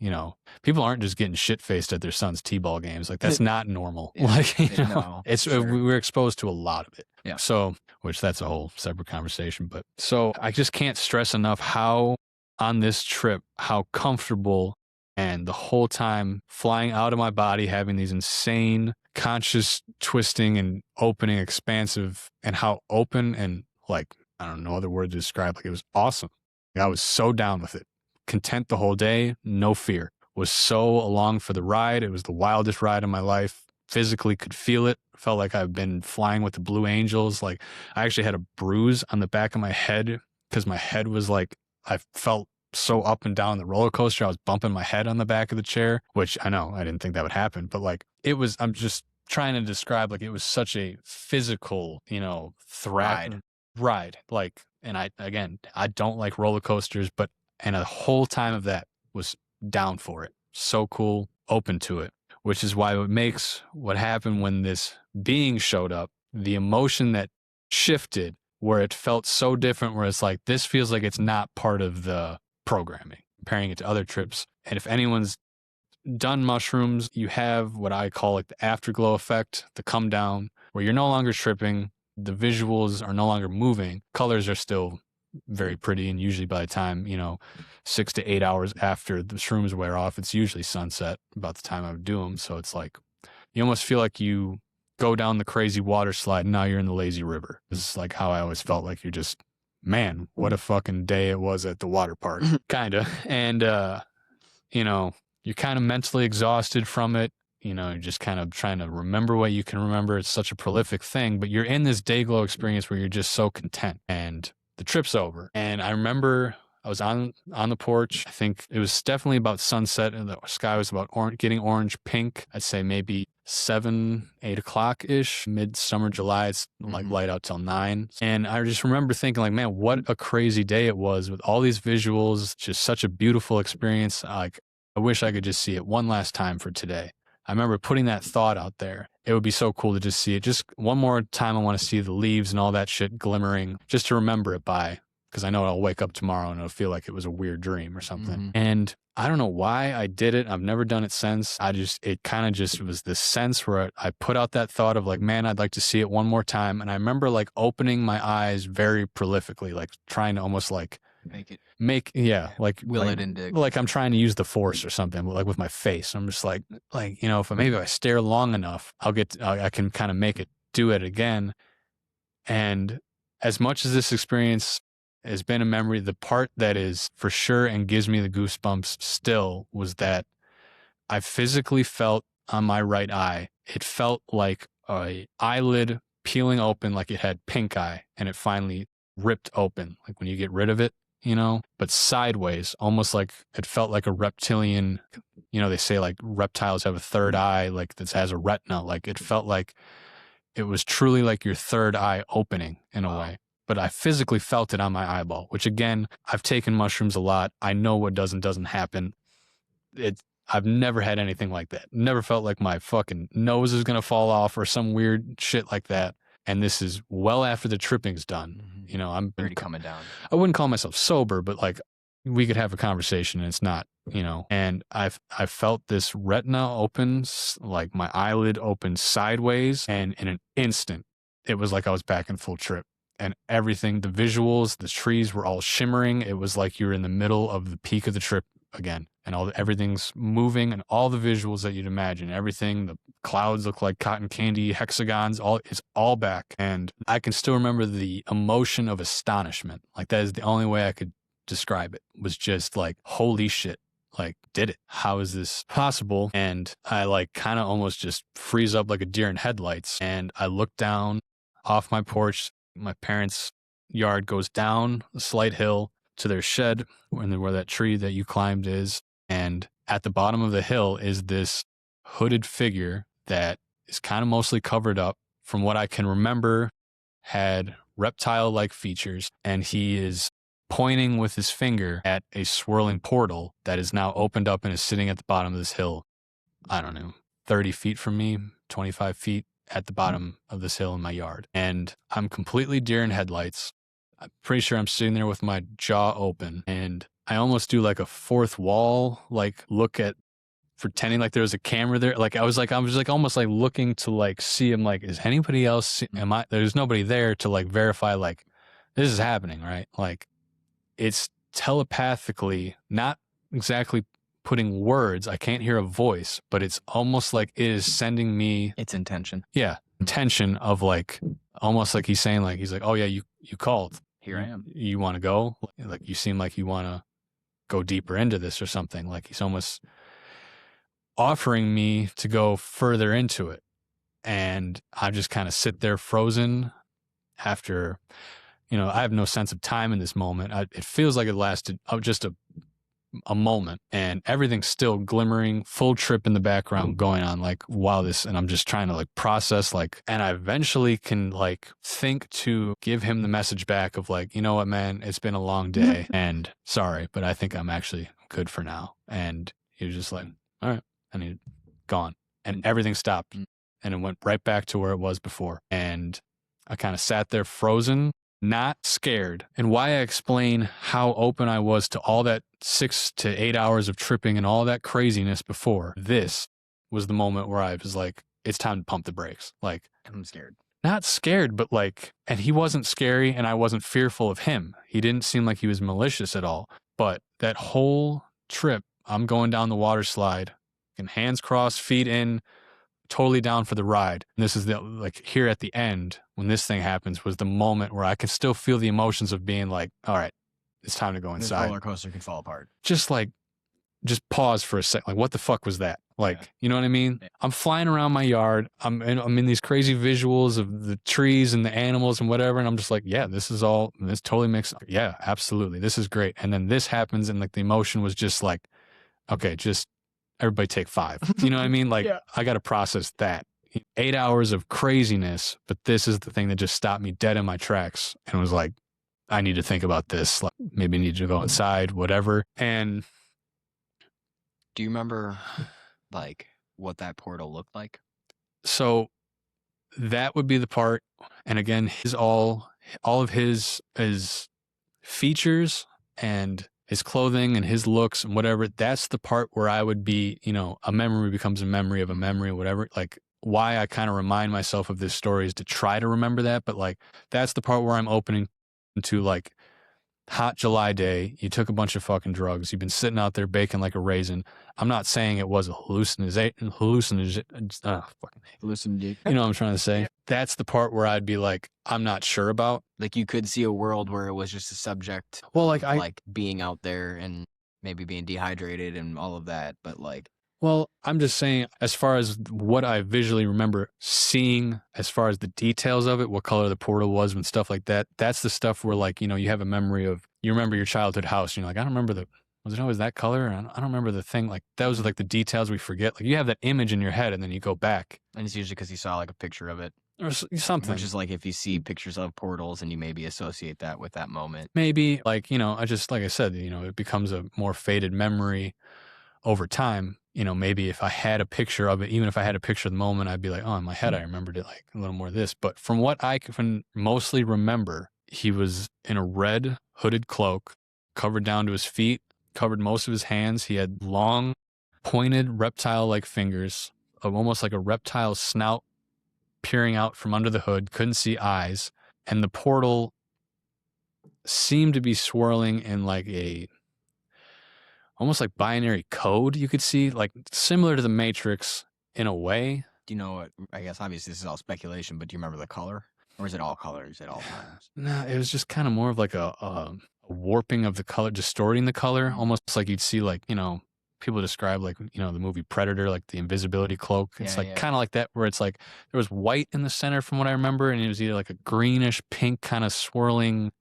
people aren't just getting shit-faced at their son's t-ball games. Like, that's not normal. Yeah, like, no, sure. We're exposed to a lot of it. Yeah. So, which that's a whole separate conversation. But so I just can't stress enough how on this trip how comfortable, and the whole time flying out of my body, having these insane conscious twisting and opening, expansive, and how open and like, I don't know other word to describe. Like, it was awesome. I was so down with it. Content the whole day, no fear. Was so along for the ride. It was the wildest ride of my life. Physically could feel it. Felt like I've been flying with the Blue Angels. Like, I actually had a bruise on the back of my head because my head was like, I felt so up and down the roller coaster. I was bumping my head on the back of the chair, which I know I didn't think that would happen, but like, it was, I'm just trying to describe, like, it was such a physical, ride. Like, and I don't like roller coasters, but, and the whole time of that was down for it. So cool, open to it, which is why it makes what happened when this being showed up, the emotion that shifted, where it felt so different, where it's like, this feels like it's not part of the programming, comparing it to other trips. And if anyone's done mushrooms, you have what I call like the afterglow effect, the come down, where you're no longer tripping, the visuals are no longer moving, colors are still very pretty, and usually by the time 6 to 8 hours after the shrooms wear off, it's usually sunset about the time I would do them. So it's like, you almost feel like you go down the crazy water slide and now you're in the lazy river. This is like how I always felt, like you're just, man, what a fucking day it was at the water park. Kind of. And you're kind of mentally exhausted from it. You're just kind of trying to remember what you can remember. It's such a prolific thing, but you're in this day glow experience where you're just so content, and the trip's over. And I remember I was on the porch. I think it was definitely about sunset, and the sky was about getting orange pink. I'd say maybe 7, 8 o'clock ish, midsummer July. It's like light out till 9. And I just remember thinking, like, man, what a crazy day it was with all these visuals. Just such a beautiful experience. Like, I wish I could just see it one last time for today. I remember putting that thought out there. It would be so cool to just see it. Just one more time, I want to see the leaves and all that shit glimmering, just to remember it by, because I know I'll wake up tomorrow and it'll feel like it was a weird dream or something. And I don't know why I did it. I've never done it since. It kind of just was this sense where I put out that thought of like, man, I'd like to see it one more time. And I remember like opening my eyes very prolifically, like trying to almost like will it into, like I'm trying to use the force or something, like with my face. I'm just like, if I stare long enough, I can kind of make it do it again. And as much as this experience has been a memory, the part that is for sure and gives me the goosebumps still was that I physically felt on my right eye, it felt like a eyelid peeling open, like it had pink eye, and it finally ripped open, like when you get rid of it, but sideways, almost like it felt like a reptilian. They say like reptiles have a third eye, like that has a retina. Like it felt like it was truly like your third eye opening in a way. But I physically felt it on my eyeball, which again, I've taken mushrooms a lot. I know what does and doesn't happen. I've never had anything like that. Never felt like my fucking nose is going to fall off or some weird shit like that. And this is well after the tripping's done. I'm already coming down. I wouldn't call myself sober, but like we could have a conversation and it's not, and I felt this retina open, like my eyelid opened sideways, and in an instant, it was like I was back in full trip. And everything, the visuals, the trees were all shimmering. It was like you were in the middle of the peak of the trip again, and everything's moving, and all the visuals that you'd imagine, everything, the clouds look like cotton candy hexagons, it's all back. And I can still remember the emotion of astonishment. Like, that is the only way I could describe it, was just like, holy shit, like, did it? How is this possible? And I like kind of almost just freeze up like a deer in headlights, and I look down off my porch. My parents' yard goes down a slight hill to their shed, where that tree that you climbed is. And at the bottom of the hill is this hooded figure that is kind of mostly covered up. From what I can remember, had reptile-like features, and he is pointing with his finger at a swirling portal that is now opened up and is sitting at the bottom of this hill. I don't know, 30 feet from me, 25 feet. At the bottom of this hill in my yard. And I'm completely deer in headlights. I'm pretty sure I'm sitting there with my jaw open, and I almost do like a fourth wall, like look at, pretending like there was a camera there. Like I was almost like looking to like see him, like, is anybody else, there's nobody there to like verify like this is happening, right? Like, it's telepathically, not exactly putting words, I can't hear a voice, but it's almost like it is sending me, It's intention. yeah, intention of like, almost like he's saying, like, he's like, oh yeah, you called. Here I am. You want to go? Like, you seem like you want to go deeper into this or something. Like, he's almost offering me to go further into it. And I just kind of sit there frozen after, I have no sense of time in this moment. It feels like it lasted just a moment, and everything's still glimmering, full trip in the background going on, like, wow, this, and I'm just trying to like process, like, and I eventually can like think to give him the message back of like, you know what, man, it's been a long day and sorry, but I think I'm actually good for now. And he was just like, all right, and he's gone, and everything stopped, and it went right back to where it was before. And I kind of sat there frozen, not scared. And why I explain how open I was to all that 6 to 8 hours of tripping and all that craziness before, this was the moment where I was like, it's time to pump the brakes. Like, I'm scared. Not scared, but like, and he wasn't scary and I wasn't fearful of him. He didn't seem like he was malicious at all. But that whole trip, I'm going down the water slide and hands crossed, feet in, totally down for the ride. And this is like here at the end, when this thing happens, was the moment where I could still feel the emotions of being like, all right, it's time to go inside. This roller coaster can fall apart. Just pause for a sec. Like, what the fuck was that? Like, you know what I mean? Yeah. I'm flying around my yard. I'm in these crazy visuals of the trees and the animals and whatever. And I'm just like, yeah, this totally makes, yeah, absolutely. This is great. And then this happens. And like the emotion was just like, okay, just everybody take 5. You know what I mean? Like, yeah. I got to process that. 8 hours of craziness, but this is the thing that just stopped me dead in my tracks and was like, I need to think about this. Like, maybe I need to go inside, whatever. And do you remember like what that portal looked like? So that would be the part. And again, all of his features and his clothing and his looks and whatever, that's the part where I would be, a memory becomes a memory of a memory or whatever. Like, why I kind of remind myself of this story is to try to remember that. But like, that's the part where I'm opening to like, hot July day, you took a bunch of fucking drugs, you've been sitting out there baking like a raisin. I'm not saying it was a hallucination. You know what I'm trying to say? Yeah. That's the part where I'd be like, I'm not sure about. Like, you could see a world where it was just a subject. Well, like being out there and maybe being dehydrated and all of that, but like. Well, I'm just saying, as far as what I visually remember seeing, as far as the details of it, what color the portal was and stuff like that, that's the stuff where, like, you have a memory of, you remember your childhood house, and you're like, I don't remember was it always that color? I don't remember the thing. Like, those are like the details we forget. Like, you have that image in your head, and then you go back. And it's usually because you saw like a picture of it. Or something. Which is like if you see pictures of portals and you maybe associate that with that moment. Maybe, like, like I said, it becomes a more faded memory over time. Maybe if I had a picture of it, even if I had a picture of the moment, I'd be like, oh, in my head, I remembered it like a little more of this. But from what I can mostly remember, he was in a red hooded cloak, covered down to his feet, covered most of his hands. He had long, pointed reptile-like fingers, of almost like a reptile snout peering out from under the hood, couldn't see eyes. And the portal seemed to be swirling in like almost like binary code, you could see, like similar to the Matrix in a way. Do you know what? I guess obviously this is all speculation, but do you remember the color? Or is it all colors at all times? No, it was just kind of more of like a warping of the color, distorting the color, almost like you'd see like, people describe like, the movie Predator, like the invisibility cloak. It's kind of like that, where it's like there was white in the center from what I remember, and it was either like a greenish pink kind of swirling,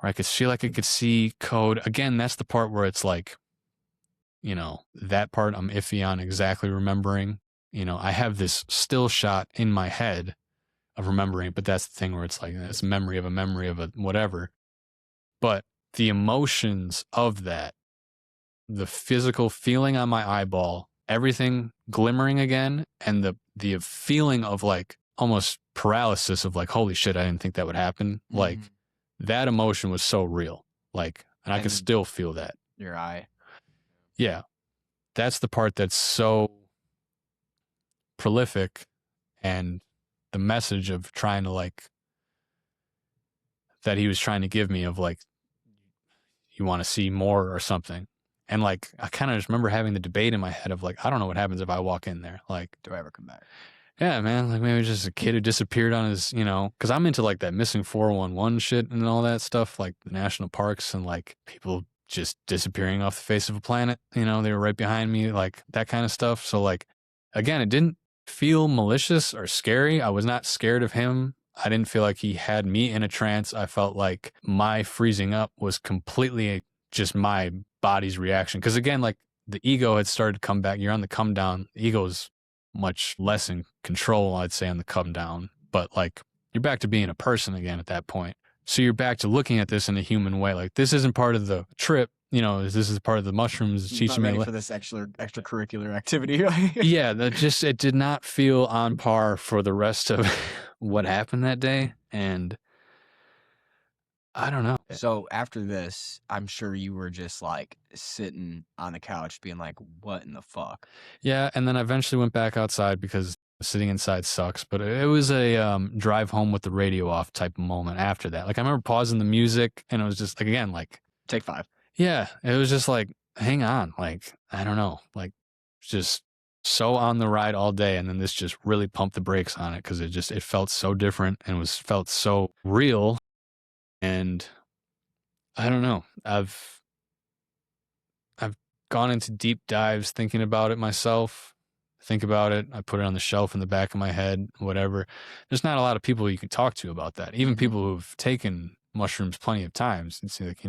or I could feel like I could see code. Again, that's the part where it's like, that part I'm iffy on exactly remembering. I have this still shot in my head of remembering, but that's the thing where it's like, it's a memory of a whatever. But the emotions of that, the physical feeling on my eyeball, everything glimmering again, and the feeling of like almost paralysis of like, holy shit, I didn't think that would happen. Mm-hmm. Like, that emotion was so real. Like, and I could still feel that. Your eye. Yeah. That's the part that's so prolific, and the message of trying to like, that he was trying to give me of like, you want to see more or something. And like, I kind of just remember having the debate in my head of like, I don't know what happens if I walk in there. Like, Do I ever come back? yeah, man, like maybe just a kid who disappeared on his, because I'm into like that missing 411 shit and all that stuff, like the national parks and like people just disappearing off the face of a planet. They were right behind me, like that kind of stuff. So like, again, it didn't feel malicious or scary. I was not scared of him. I didn't feel like he had me in a trance. I felt like my freezing up was completely just my body's reaction. Because again, like the ego had started to come back. You're on the come down. The ego's much less in control, I'd say, on the come down. But like you're back to being a person again at that point. So you're back to looking at this in a human way. Like this isn't part of the trip. This is part of the mushrooms teaching me for this extracurricular activity. Yeah, it did not feel on par for the rest of what happened that day. And I don't know. So after this, I'm sure you were just like sitting on the couch being like, what in the fuck? Yeah, and then I eventually went back outside because sitting inside sucks. But it was a drive home with the radio off type of moment after that. Like I remember pausing the music and it was just like, again, like Take 5. Yeah, it was just like, hang on, like, I don't know, like, just so on the ride all day, and then this just really pumped the brakes on it because it felt so different and felt so real, and I don't know, I've gone into deep dives thinking about it myself, think about it, I put it on the shelf in the back of my head, whatever. There's not a lot of people you can talk to about that, even people who've taken mushrooms plenty of times. It's like,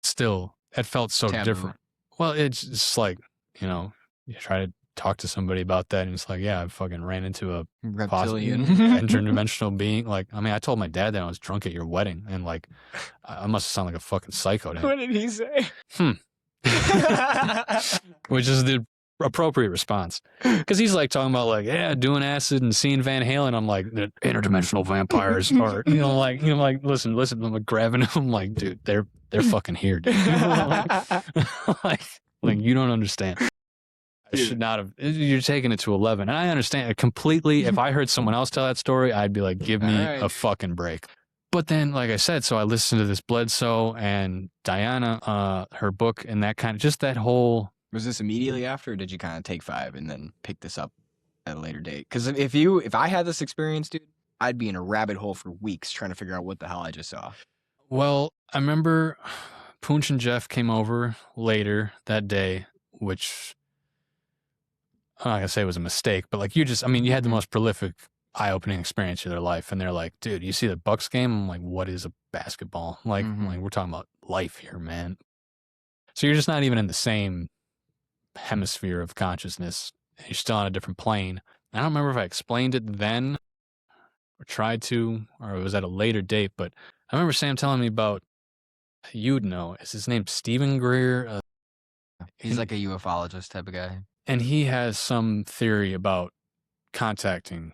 still, it felt so Taboo. different. Well, it's just like, you try to talk to somebody about that, and it's like, yeah, I fucking ran into a Reptilian. interdimensional being. Like, I mean, I told my dad that I was drunk at your wedding, and like, I must sound like a fucking psycho to him. What did he say? Which is the appropriate response, because he's like talking about like, yeah, doing acid and seeing Van Halen. I'm like, the interdimensional vampires are, like listen, I'm like grabbing him, like, dude, they're fucking here, dude. like you don't understand. I should not have. You're taking it to 11, and I understand it completely. If I heard someone else tell that story, I'd be like, give me a fucking break. But then, like I said, so I listened to this Bledsoe and Diana, her book, and that kind of just that whole. Was this immediately after, or did you kind of take 5 and then pick this up at a later date? Because if I had this experience, dude, I'd be in a rabbit hole for weeks trying to figure out what the hell I just saw. Well, I remember Poonch and Jeff came over later that day, which I'm not gonna say it was a mistake, but like you had the most prolific, eye-opening experience of their life, and they're like, dude, you see the Bucks game? I'm like, what is a basketball? Like we're talking about life here, man. So you're just not even in the same hemisphere of consciousness. You're still on a different plane. I don't remember if I explained it then or tried to, or it was at a later date, but I remember Sam telling me about, you'd know, is his name Stephen Greer? He's like a ufologist type of guy. And he has some theory about contacting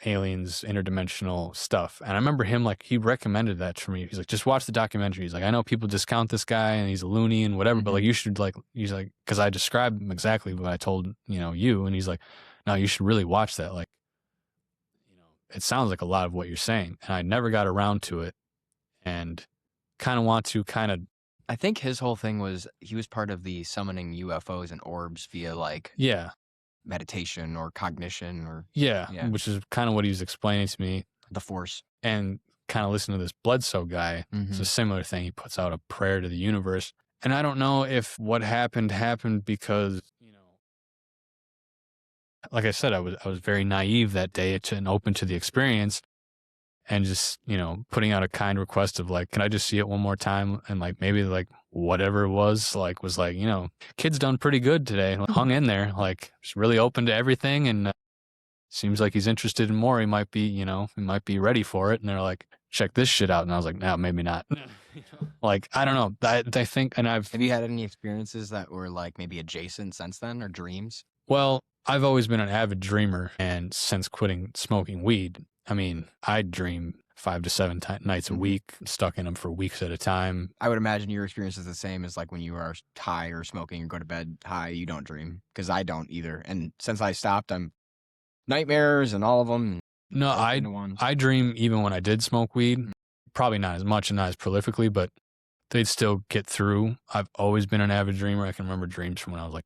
aliens, interdimensional stuff. And I remember him, like, he recommended that for me. He's like, just watch the documentary. He's like, I know people discount this guy and he's a loony and whatever, but like, you should he's like, because I described him exactly what I told, you. And he's like, no, you should really watch that. Like, it sounds like a lot of what you're saying. And I never got around to it and kind of want to I think his whole thing was he was part of the summoning UFOs and orbs via like meditation or cognition or which is kind of what he was explaining to me. The Force. And kind of listen to this Bledsoe guy. It's a similar thing. He puts out a prayer to the universe. And I don't know if what happened because, like I said, I was very naive that day and open to the experience. And just, putting out a kind request of like, can I just see it one more time? And like, maybe like whatever it was like, kid's done pretty good today. Hung in there, like, just really open to everything. And seems like he's interested in more. He might be, ready for it. And they're like, check this shit out. And I was like, no, maybe not. Like, I don't know. I think, and have you had any experiences that were like maybe adjacent since then, or dreams? Well, I've always been an avid dreamer, and since quitting smoking weed, I mean, I dream 5 to 7 nights a week, stuck in them for weeks at a time. I would imagine your experience is the same as like when you are high or smoking or go to bed high, you don't dream, because I don't either. And since I stopped, I'm nightmares and all of them. No, I dream even when I did smoke weed. probably not as much and not as prolifically, but they'd still get through. I've always been an avid dreamer. I can remember dreams from when I was like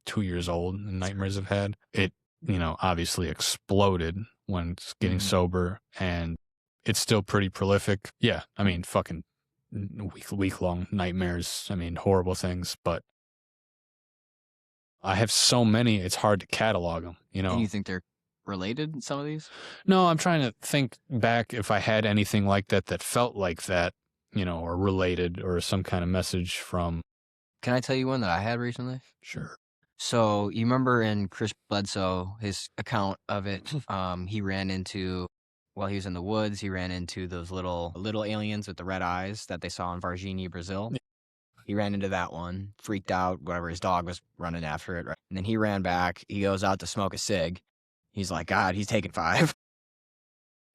2 years old and nightmares I've had. It, obviously exploded when getting sober, and it's still pretty prolific. Yeah, I mean, fucking week-long nightmares. I mean, horrible things, but I have so many, it's hard to catalog them, And you think they're related, some of these? No, I'm trying to think back if I had anything like that that felt like that, or related, or some kind of message from. Can I tell you one that I had recently? Sure. So you remember in Chris Bledsoe, his account of it, he ran into, while he was in the woods, he ran into those little aliens with the red eyes that they saw in Varginha, Brazil. Yeah. He ran into that one, freaked out, whatever, his dog was running after it. Right? And then he ran back. He goes out to smoke a cig. He's like, God, he's taking 5.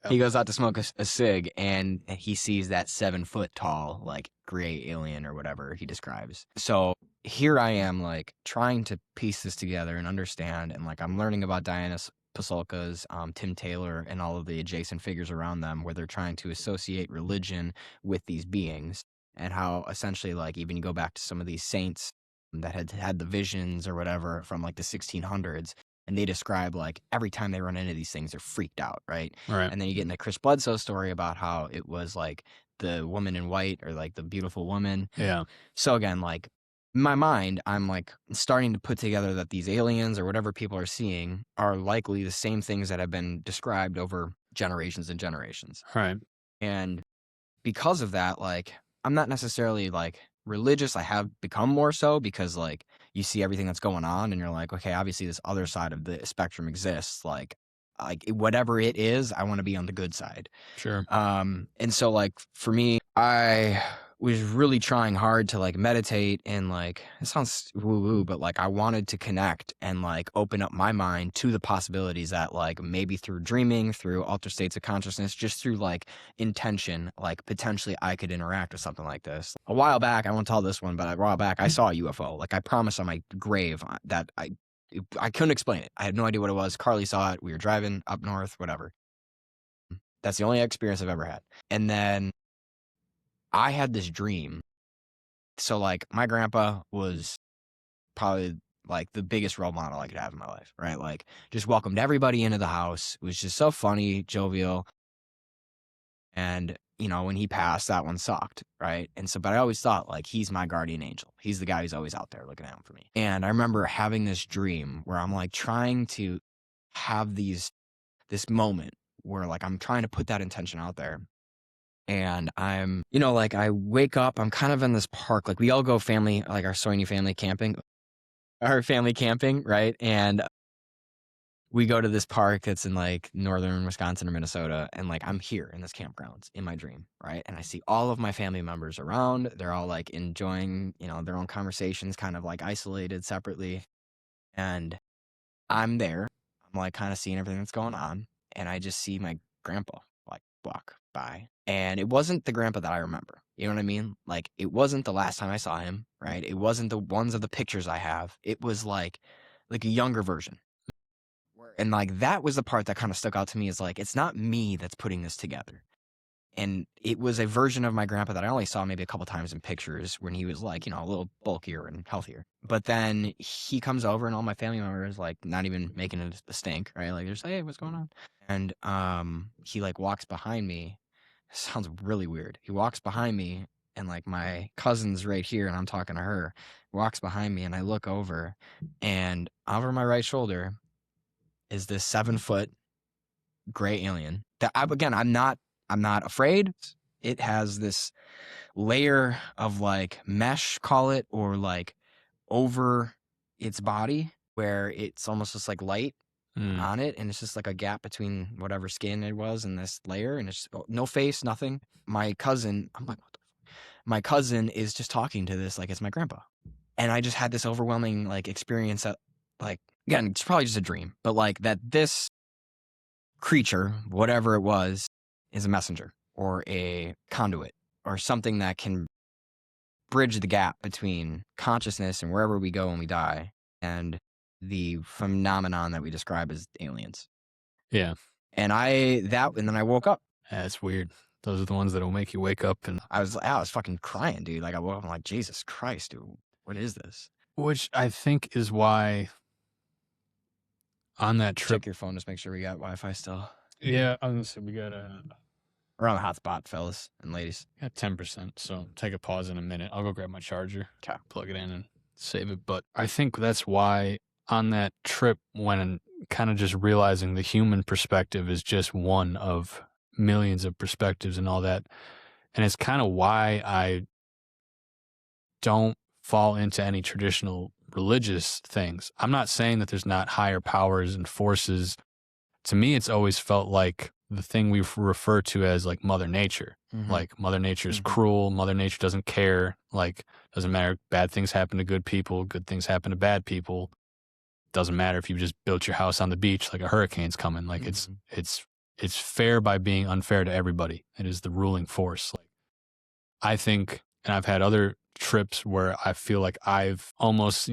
He goes out to smoke a cig, and he sees that 7-foot tall, like, gray alien or whatever he describes. So here I am, like, trying to piece this together and understand, and, like, I'm learning about Diana Pasulka's, Tim Taylor, and all of the adjacent figures around them, where they're trying to associate religion with these beings, and how essentially, like, even you go back to some of these saints that had the visions or whatever from, like, the 1600s, and they describe, like, every time they run into these things, they're freaked out, right? Right. And then you get into Chris Bledsoe's story about how it was, like, the woman in white, or, like, the beautiful woman. Yeah. So again, like, in my mind, I'm, like, starting to put together that these aliens or whatever people are seeing are likely the same things that have been described over generations and generations. Right. And because of that, like, I'm not necessarily, like, religious. I have become more so because, like, you see everything that's going on and you're like, okay, obviously this other side of the spectrum exists. Like whatever it is, I want to be on the good side. Sure. And so, like, for me, I was really trying hard to, like, meditate, and, like, it sounds woo-woo, but, like, I wanted to connect and, like, open up my mind to the possibilities that, like, maybe through dreaming, through altered states of consciousness, just through, like, intention, like, potentially I could interact with something like this. A while back, I won't tell this one, but a while back, I saw a UFO. Like, I promised on my grave that I couldn't explain it. I had no idea what it was. Carly saw it. We were driving up north, whatever. That's the only experience I've ever had. And then I had this dream. So, like, my grandpa was probably, like, the biggest role model I could have in my life, right? Like, just welcomed everybody into the house. It was just so funny, jovial. And, when he passed, that one sucked, right? And so, but I always thought, like, he's my guardian angel. He's the guy who's always out there looking out for me. And I remember having this dream where I'm, like, trying to have this moment where, like, I'm trying to put that intention out there. And I'm, like, I wake up, I'm kind of in this park, like, we all go family, like, our Soini family camping, right? And we go to this park that's in, like, northern Wisconsin or Minnesota, and, like, I'm here in this campground in my dream, right? And I see all of my family members around. They're all, like, enjoying, their own conversations, kind of, like, isolated separately. And I'm there. I'm, like, kind of seeing everything that's going on, and I just see my grandpa, like, walk by. And it wasn't the grandpa that I remember. You know what I mean? Like, it wasn't the last time I saw him, right? It wasn't the ones of the pictures I have. It was like a younger version. And, like, that was the part that kind of stuck out to me, is, like, it's not me that's putting this together. And it was a version of my grandpa that I only saw maybe a couple times in pictures when he was, like, a little bulkier and healthier. But then he comes over, and all my family members, like, not even making a stink, right? Like, they're just like, hey, what's going on? And he, like, walks behind me. It sounds really weird. He walks behind me, and, like, my cousin's right here, and I'm talking to her. Walks behind me, and I look over, and over my right shoulder is this 7-foot gray alien that I'm not afraid. It has this layer of, like, mesh, call it, or, like, over its body, where it's almost just like light on it, and it's just like a gap between whatever skin it was and this layer, and it's just, no face, nothing. My cousin, I'm like, what the fuck? My cousin is just talking to this like it's my grandpa. And I just had this overwhelming, like, experience that, like, again, it's probably just a dream, but, like, that this creature, whatever it was, is a messenger or a conduit or something that can bridge the gap between consciousness and wherever we go when we die and the phenomenon that we describe as aliens. Yeah. And then I woke up. That's weird. Those are the ones that will make you wake up. And I was fucking crying, dude. Like I woke up, I'm like, Jesus Christ, dude, what is this? which I think is why on that trip. Check your phone, just make sure we got Wi-Fi still. Yeah, I was gonna say we got We're on the hotspot, fellas and ladies. 10%. So take a pause in a minute. I'll go grab my charger, Okay. plug it in, and save it. But I think that's why on that trip, when kind of just realizing the human perspective is just one of millions of perspectives and all that, and it's kind of why I don't fall into any traditional religious things. I'm not saying that there's not higher powers and forces. To me, it's always felt like the thing we refer to as like Mother Nature. Like Mother Nature is cruel. Mother Nature doesn't care. Like, doesn't matter. Bad things happen to good people. Good things happen to bad people. Doesn't matter if you just built your house on the beach, like a hurricane's coming. Like it's fair by being unfair to everybody. It is the ruling force. Like, I think, and I've had other trips where I feel like I've almost,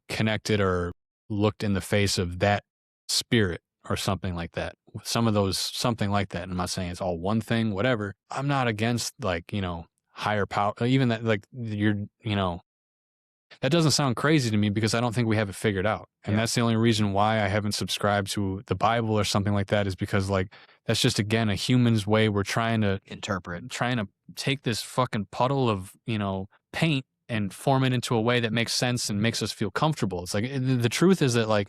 connected or looked in the face of that spirit or something like that. Some of those, something like that. And I'm not saying it's all one thing, whatever. I'm not against higher power, even that, like that doesn't sound crazy to me because I don't think we have it figured out. And that's the only reason why I haven't subscribed to the Bible or something like that, is because like, that's just, again, a human's way. We're trying to interpret, trying to take this fucking puddle of, paint and form it into a way that makes sense and makes us feel comfortable. It's like, the truth is that like,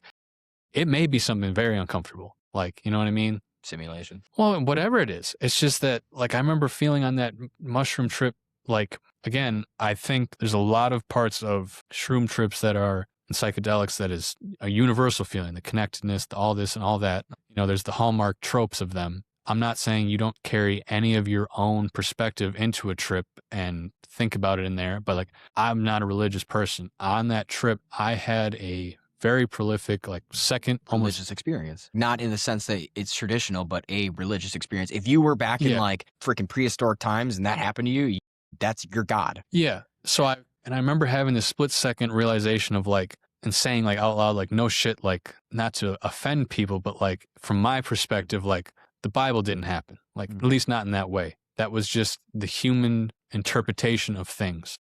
it may be something very uncomfortable. Like, you know what I mean? Simulation. Well, whatever it is. It's just that, like, I remember feeling on that mushroom trip, like, again, I think there's a lot of parts of shroom trips that are in psychedelics that is a universal feeling, the connectedness, all this and all that. There's the hallmark tropes of them. I'm not saying you don't carry any of your own perspective into a trip and think about it in there, but like, I'm not a religious person. On that trip, I had a very prolific, like, second religious experience. Not in the sense that it's traditional, but a religious experience. If you were back in like freaking prehistoric times and that happened to you, that's your God. Yeah. So I remember having this split second realization of like, and saying like out loud, like, no shit, like, not to offend people, but like, from my perspective, like, the Bible didn't happen. Like, at least not in that way. That was just the human interpretation of things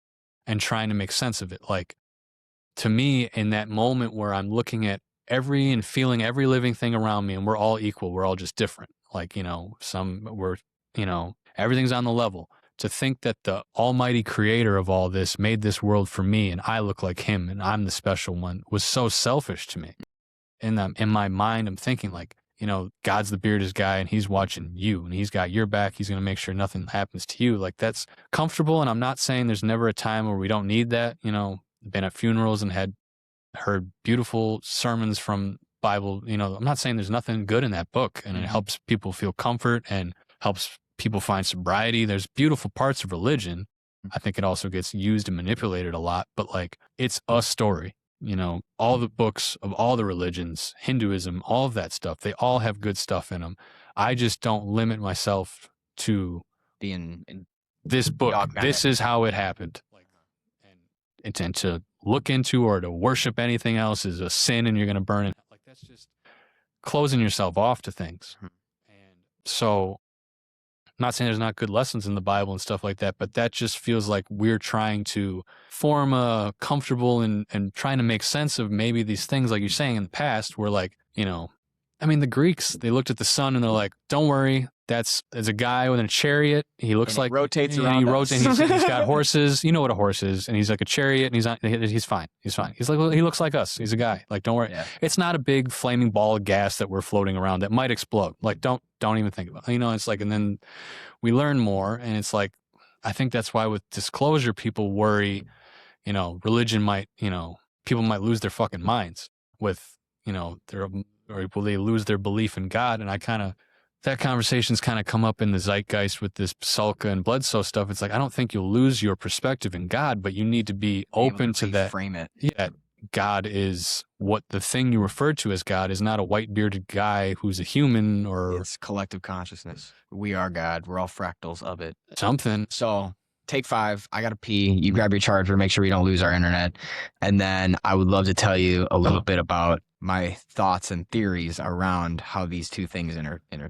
and trying to make sense of it. Like, to me, in that moment where I'm looking at every and feeling every living thing around me, and we're all equal, we're all just different. Like, everything's on the level. To think that the almighty creator of all this made this world for me and I look like him and I'm the special one was so selfish to me. In my mind, I'm thinking like, God's the bearded guy and he's watching you and he's got your back. He's going to make sure nothing happens to you. Like, that's comfortable. And I'm not saying there's never a time where we don't need that. Been at funerals and heard beautiful sermons from Bible. I'm not saying there's nothing good in that book, and it helps people feel comfort and helps people find sobriety. There's beautiful parts of religion. I think it also gets used and manipulated a lot, but like, it's a story. All the books of all the religions, Hinduism, all of that stuff, they all have good stuff in them. I just don't limit myself to being in this book. This is how it happened. And to look into or to worship anything else is a sin and you're going to burn it. Like, that's just closing yourself off to things. And so, I'm not saying there's not good lessons in the Bible and stuff like that, but that just feels like we're trying to form a comfortable and trying to make sense of maybe these things, like you're saying in the past, where like, the Greeks, they looked at the sun and they're like, don't worry, there's a guy with a chariot. He looks like rotates around. He rotates. And he's got horses. You know what a horse is, and he's like a chariot, and he's fine. He's fine. He's like, he looks like us. He's a guy. Like, don't worry. Yeah. It's not a big flaming ball of gas that we're floating around that might explode. Like, don't even think about it. It's like, and then we learn more, and it's like, I think that's why with disclosure, people worry. Religion might, people might lose their fucking minds with, or will they lose their belief in God? And that conversation's kind of come up in the zeitgeist with this Salka and Bledsoe stuff. It's like, I don't think you'll lose your perspective in God, but you need to be open to that. Frame it. Yeah. God is what the thing you refer to as God is, not a white bearded guy who's a human, or it's collective consciousness. We are God. We're all fractals of it. Something. So take 5. I got to pee. You grab your charger, make sure we don't lose our internet. And then I would love to tell you a little bit about my thoughts and theories around how these two things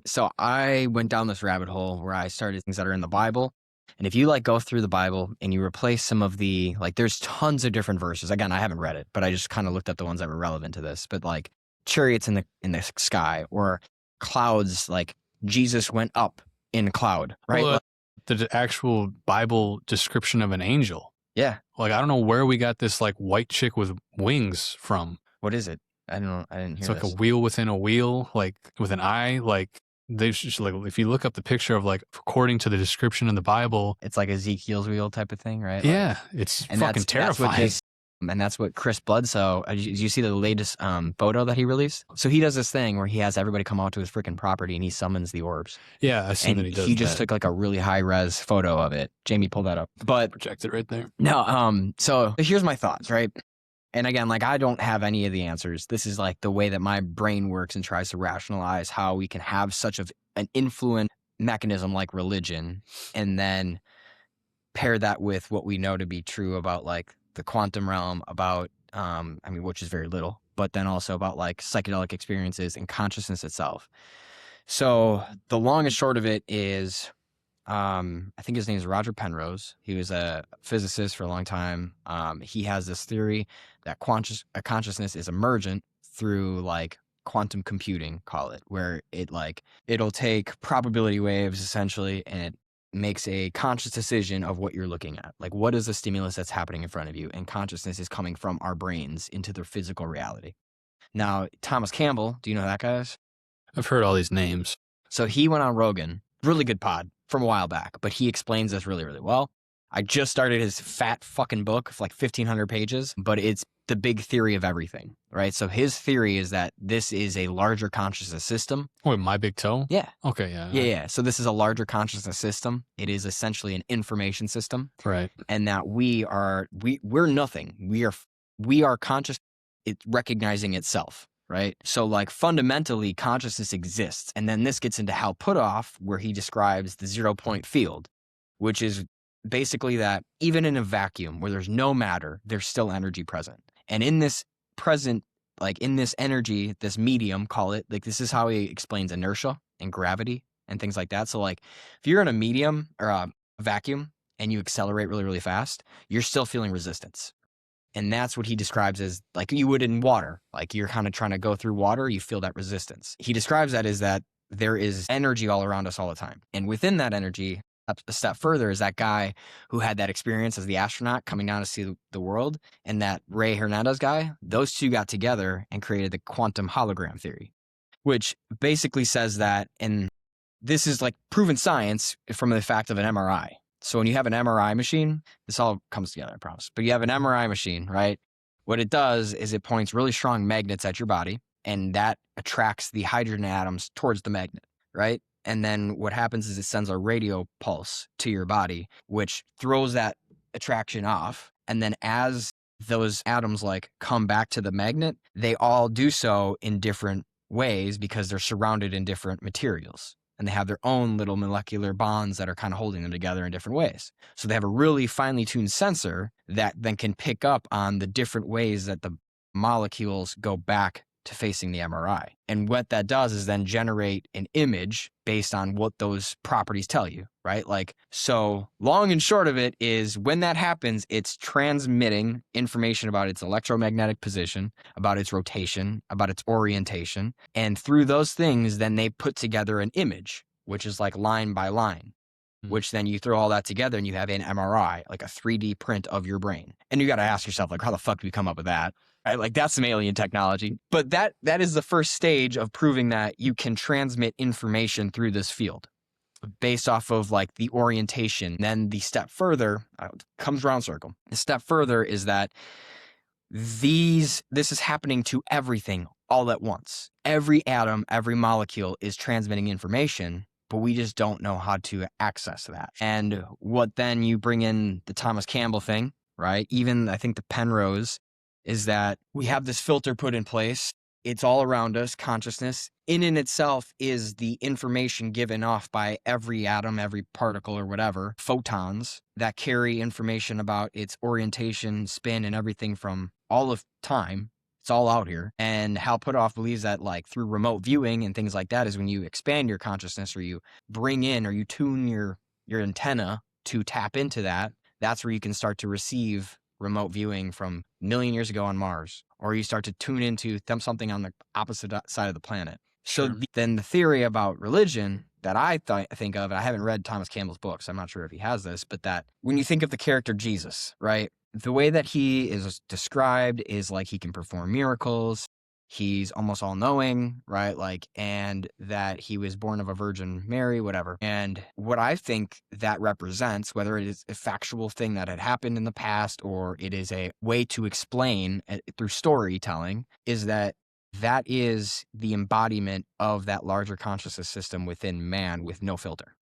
So I went down this rabbit hole where I started things that are in the Bible. And if you like go through the Bible and you replace some of the, like, there's tons of different verses. Again, I haven't read it, but I just kind of looked up the ones that were relevant to this. But like chariots in the sky, or clouds, like Jesus went up in a cloud, right? Well, the actual Bible description of an angel. Yeah. Like, I don't know where we got this like white chick with wings from. What is it? I don't know. I didn't hear It's like this. a wheel within a wheel, like with an eye. Like, they just, like, if you look up the picture of, like, according to the description in the Bible, It's like Ezekiel's wheel type of thing, right? yeah, it's fucking terrifying. That's what Chris Bledsoe, did you see the latest photo that he released? So he does this thing where he has everybody come out to his freaking property and he summons the orbs. Yeah, I see And that he does. he just that. took like a really high res photo of it. Jamie, pull that up. But Projected right there. no, so here's my thoughts, right? And again, like, I don't have any of the answers. This is like the way that my brain works and tries to rationalize how we can have such an influent mechanism like religion, and then pair that with what we know to be true about like the quantum realm, about which is very little, but then also about like psychedelic experiences and consciousness itself. So the long and short of it is, I think his name is Roger Penrose. He was a physicist for a long time. He has this theory that consciousness is emergent through like quantum computing, call it, where it'll take probability waves essentially, and it makes a conscious decision of what you're looking at. Like, what is the stimulus that's happening in front of you? And consciousness is coming from our brains into their physical reality. Now, Thomas Campbell, do you know who that guy is? I've heard all these names. So he went on Rogan, really good pod from a while back, but he explains this really, really well. I just started his fat fucking book of like 1,500 pages, but it's the big theory of everything, right? So his theory is that this is a larger consciousness system. Wait, My Big Toe? Yeah. Okay, yeah. Yeah. So this is a larger consciousness system. It is essentially an information system. Right. And that we're nothing. We are conscious, it's recognizing itself. Right. So like fundamentally consciousness exists. And then this gets into Hal Puthoff, where he describes the 0-point field, which is basically that even in a vacuum where there's no matter, there's still energy present. And in this present, like in this energy, this medium, call it, like, this is how he explains inertia and gravity and things like that. So like if you're in a medium or a vacuum and you accelerate really, really fast, you're still feeling resistance. And that's what he describes as like you would in water. Like you're kind of trying to go through water, you feel that resistance. He describes that as that there is energy all around us all the time. And within that energy, a step further, is that guy who had that experience as the astronaut coming down to see the world, and that Ray Hernandez guy. Those two got together and created the quantum hologram theory, which basically says that, and this is like proven science from the fact of an MRI. So when you have an MRI machine, this all comes together, I promise. But you have an MRI machine, right? What it does is it points really strong magnets at your body, and that attracts the hydrogen atoms towards the magnet, right? And then what happens is it sends a radio pulse to your body, which throws that attraction off. And then as those atoms like come back to the magnet, they all do so in different ways because they're surrounded in different materials. And they have their own little molecular bonds that are kind of holding them together in different ways. So they have a really finely tuned sensor that then can pick up on the different ways that the molecules go back to facing the MRI. And what that does is then generate an image based on what those properties tell you, right? Like, so long and short of it is when that happens, it's transmitting information about its electromagnetic position, about its rotation, about its orientation. And through those things, then they put together an image, which is like line by line, which then you throw all that together and you have an MRI, like a 3D print of your brain. And you got to ask yourself, like, how the fuck do we come up with that? Right? Like, that's some alien technology. But that is the first stage of proving that you can transmit information through this field based off of like the orientation. Then the step further comes round circle. The step further is that this is happening to everything all at once. Every atom, every molecule is transmitting information, but we just don't know how to access that. And what then you bring in the Thomas Campbell thing, right? Even I think the Penrose, is that we have this filter put in place It's all around us. Consciousness in itself is the information given off by every atom, every particle or whatever, photons that carry information about its orientation, spin, and everything from all of time. It's all out here. And Hal Puthoff believes that like through remote viewing and things like that is when you expand your consciousness or you bring in or you tune your antenna to tap into that. That's where you can start to receive remote viewing from a million years ago on Mars, or you start to tune into something on the opposite side of the planet. So Sure. then the theory about religion that I think of, and I haven't read Thomas Campbell's books, I'm not sure if he has this, but that when you think of the character Jesus, right, the way that he is described is like he can perform miracles. He's almost all knowing, right? Like, and that he was born of a Virgin Mary, whatever. And what I think that represents, whether it is a factual thing that had happened in the past or it is a way to explain through storytelling, is that that is the embodiment of that larger consciousness system within man with no filter.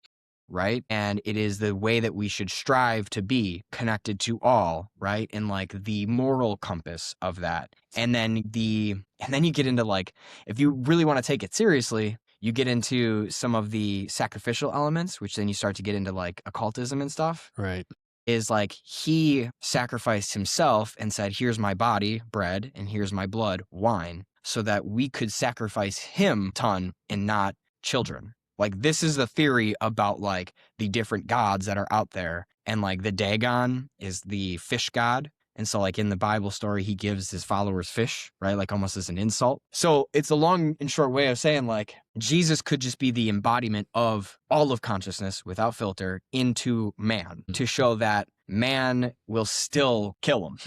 Right. And it is the way that we should strive to be connected to all. Right. And like the moral compass of that. And then you get into like, if you really want to take it seriously, you get into some of the sacrificial elements, which then you start to get into like occultism and stuff. Right. Is like he sacrificed himself and said, here's my body, bread, and here's my blood, wine, so that we could sacrifice him ton and not children. Like, this is the theory about, like, the different gods that are out there. And, like, the Dagon is the fish god. And so, like, in the Bible story, he gives his followers fish, right? Like, almost as an insult. So it's a long and short way of saying, like, Jesus could just be the embodiment of all of consciousness without filter into man to show that man will still kill him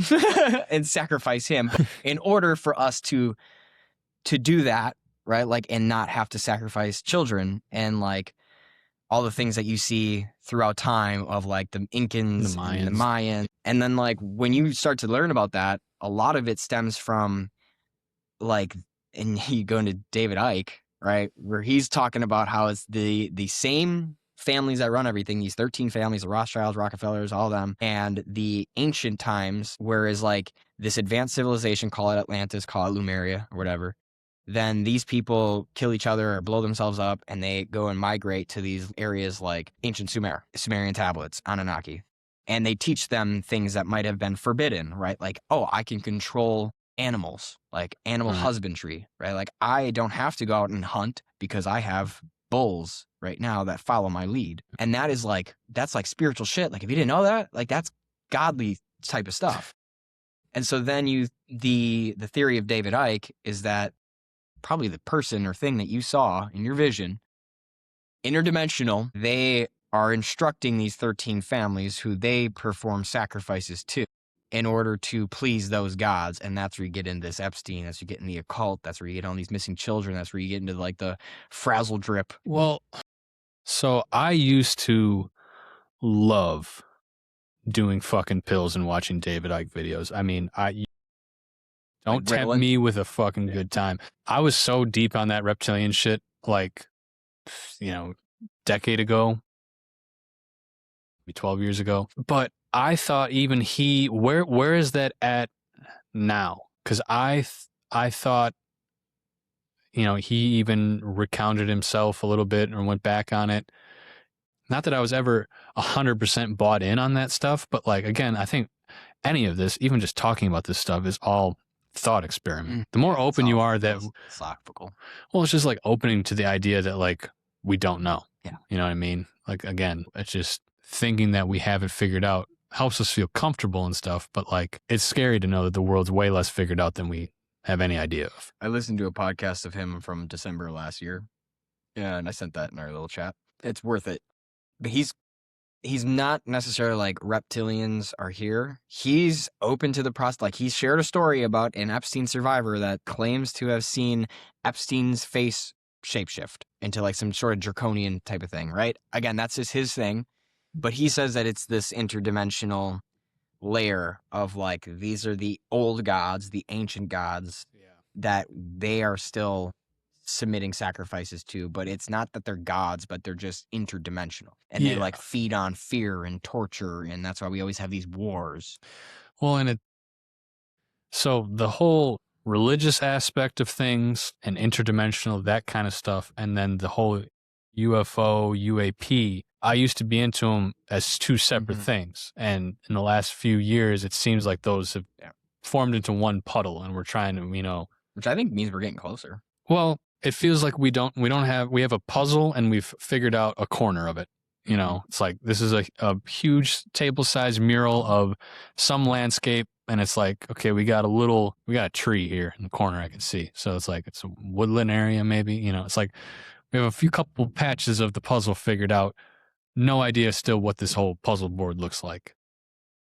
and sacrifice him in order for us to do that. Right. Like, and not have to sacrifice children and like all the things that you see throughout time of like the Incans, The and the Mayans. Mayans. And then like when you start to learn about that, a lot of it stems from like, and you go into David Icke, right, where he's talking about how it's the same families that run everything, these 13 families, the Rothschilds, Rockefellers, all of them, and the ancient times, whereas like this advanced civilization, call it Atlantis, call it Lemuria or whatever, then these people kill each other or blow themselves up and they go and migrate to these areas like ancient Sumerian tablets, Anunnaki. And they teach them things that might have been forbidden, right? Like, oh, I can control animals, like animal husbandry, right? Like, I don't have to go out and hunt because I have bulls right now that follow my lead. And that is like, that's like spiritual shit. Like, if you didn't know that, like, that's godly type of stuff. And so then the theory of David Icke is that probably the person or thing that you saw in your vision, interdimensional, they are instructing these 13 families who they perform sacrifices to in order to please those gods. And that's where you get into this Epstein, that's where you get in the occult, that's where you get on these missing children, that's where you get into like the frazzle drip. Well, so I used to love doing fucking pills and watching David Icke videos. I mean, don't Like tempt Ritalin? me with a fucking good time. I was so deep on that reptilian shit, like, decade ago, maybe 12 years ago. But I thought even where is that at now? Because I thought, he even recounted himself a little bit and went back on it. Not that I was ever 100% bought in on that stuff, but like, again, I think any of this, even just talking about this stuff, is all thought experiment. The more open you are that, philosophical. well, it's just like opening to the idea that like we don't know. Yeah. You know what I mean? Like, again, it's just thinking that we have it figured out helps us feel comfortable and stuff, but like it's scary to know that the world's way less figured out than we have any idea of. I listened to a podcast of him from December last year. Yeah, and I sent that in our little chat. It's worth it. But he's not necessarily like reptilians are here. He's open to the process. Like, he's shared a story about an Epstein survivor that claims to have seen Epstein's face shapeshift into like some sort of draconian type of thing, right? Again, that's just his thing. But he says that it's this interdimensional layer of like, these are the old gods, the ancient gods that they are still submitting sacrifices to, but it's not that they're gods, but they're just interdimensional, and they like feed on fear and torture, and that's why we always have these wars. Well, so the whole religious aspect of things and interdimensional, that kind of stuff, and then the whole UFO, UAP, I used to be into them as two separate things. And in the last few years, it seems like those have formed into one puddle, and we're trying to, which I think means we're getting closer. Well, it feels like we have a puzzle and we've figured out a corner of it. It's like, this is a huge table-sized mural of some landscape, and it's like, okay, we got a tree here in the corner I can see. So it's like, it's a woodland area maybe, it's like we have a couple patches of the puzzle figured out. No idea still what this whole puzzle board looks like,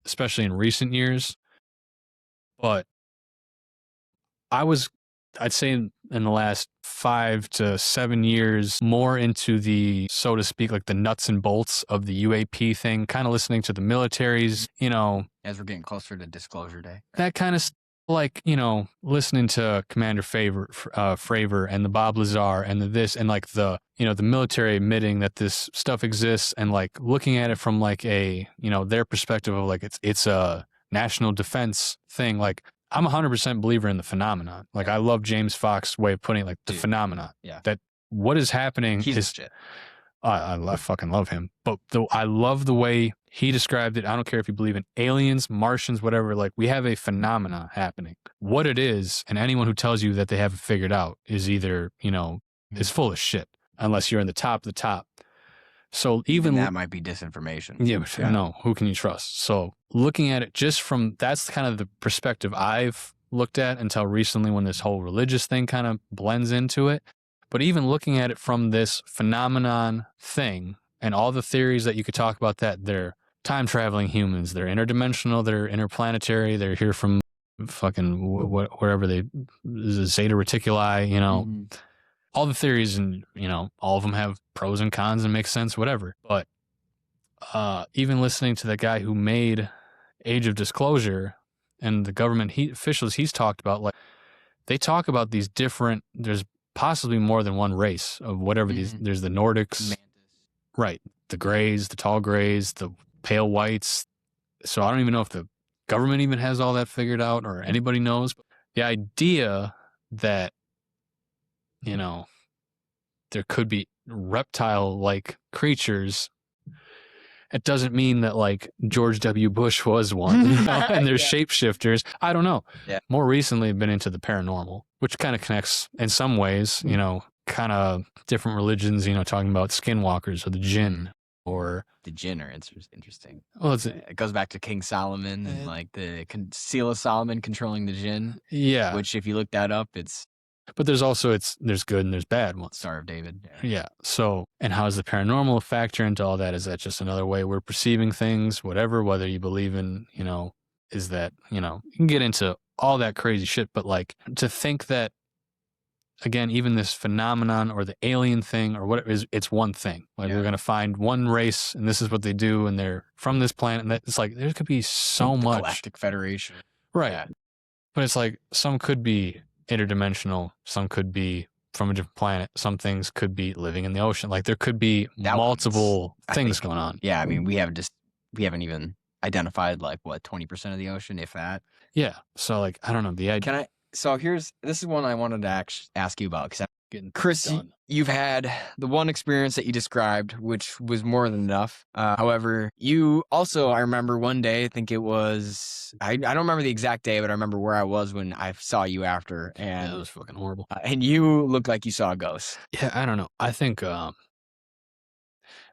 especially in recent years. But I'd say in the last 5 to 7 years, more into the, so to speak, like the nuts and bolts of the UAP thing, kind of listening to the militaries, as we're getting closer to Disclosure Day. That kind of like, listening to Commander Fravor and the Bob Lazar and the this, and like the, the military admitting that this stuff exists, and like looking at it from like a, their perspective of like, it's a national defense thing. Like, I'm 100% believer in the phenomenon. Like, I love James Fox's way of putting it, like the phenomenon. Yeah. That what is happening is shit. I fucking love him. But I love the way he described it. I don't care if you believe in aliens, Martians, whatever. Like, we have a phenomena happening. What it is, and anyone who tells you that they haven't figured out is either, is full of shit, unless you're in the top of the top. So even that might be disinformation. Yeah, but no, who can you trust? So looking at it just from, that's kind of the perspective I've looked at until recently, when this whole religious thing kind of blends into it. But even looking at it from this phenomenon thing and all the theories that you could talk about, that they're time traveling humans, they're interdimensional, they're interplanetary, they're here from fucking wherever Zeta Reticuli, all the theories, and all of them have pros and cons and make sense, whatever. But even listening to the guy who made Age of Disclosure and the government officials he's talked about, like, they talk about these different, there's possibly more than one race of whatever there's the Nordics, Mantis. Right, the grays, the tall grays, the pale whites. So I don't even know if the government even has all that figured out, or anybody knows. But the idea that there could be reptile-like creatures, it doesn't mean that like George W. Bush was one, and there's shapeshifters. I don't know. Yeah. More recently, I've been into the paranormal, which kind of connects in some ways, kind of different religions, talking about skinwalkers or the jinn. Or the jinn are interesting. Well, it goes back to King Solomon and like the Seal of Solomon controlling the jinn. Yeah. Which, if you look that up, it's. But there's also, there's good and there's bad ones. Star of David. Yeah. So, and how does the paranormal factor into all that? Is that just another way we're perceiving things? Whether you believe in, is that, you can get into all that crazy shit. But like, to think that, again, even this phenomenon or the alien thing or what it's one thing. Like, we're going to find one race and this is what they do, and they're from this planet. And it's like, there could be so much. Galactic Federation. Right. Yeah. But it's like, some could be interdimensional, some could be from a different planet, some things could be living in the ocean. Like, there could be multiple things going on. Yeah, I mean, we haven't even identified like 20% of the ocean, if that. Yeah. So like, I don't know, the idea. This is one I wanted to ask you about, because Chris, you've had the one experience that you described, which was more than enough. However, you also, I remember one day, I think it was, I don't remember the exact day, but I remember where I was when I saw you after. And it was fucking horrible. And you looked like you saw a ghost. Yeah, I don't know. I think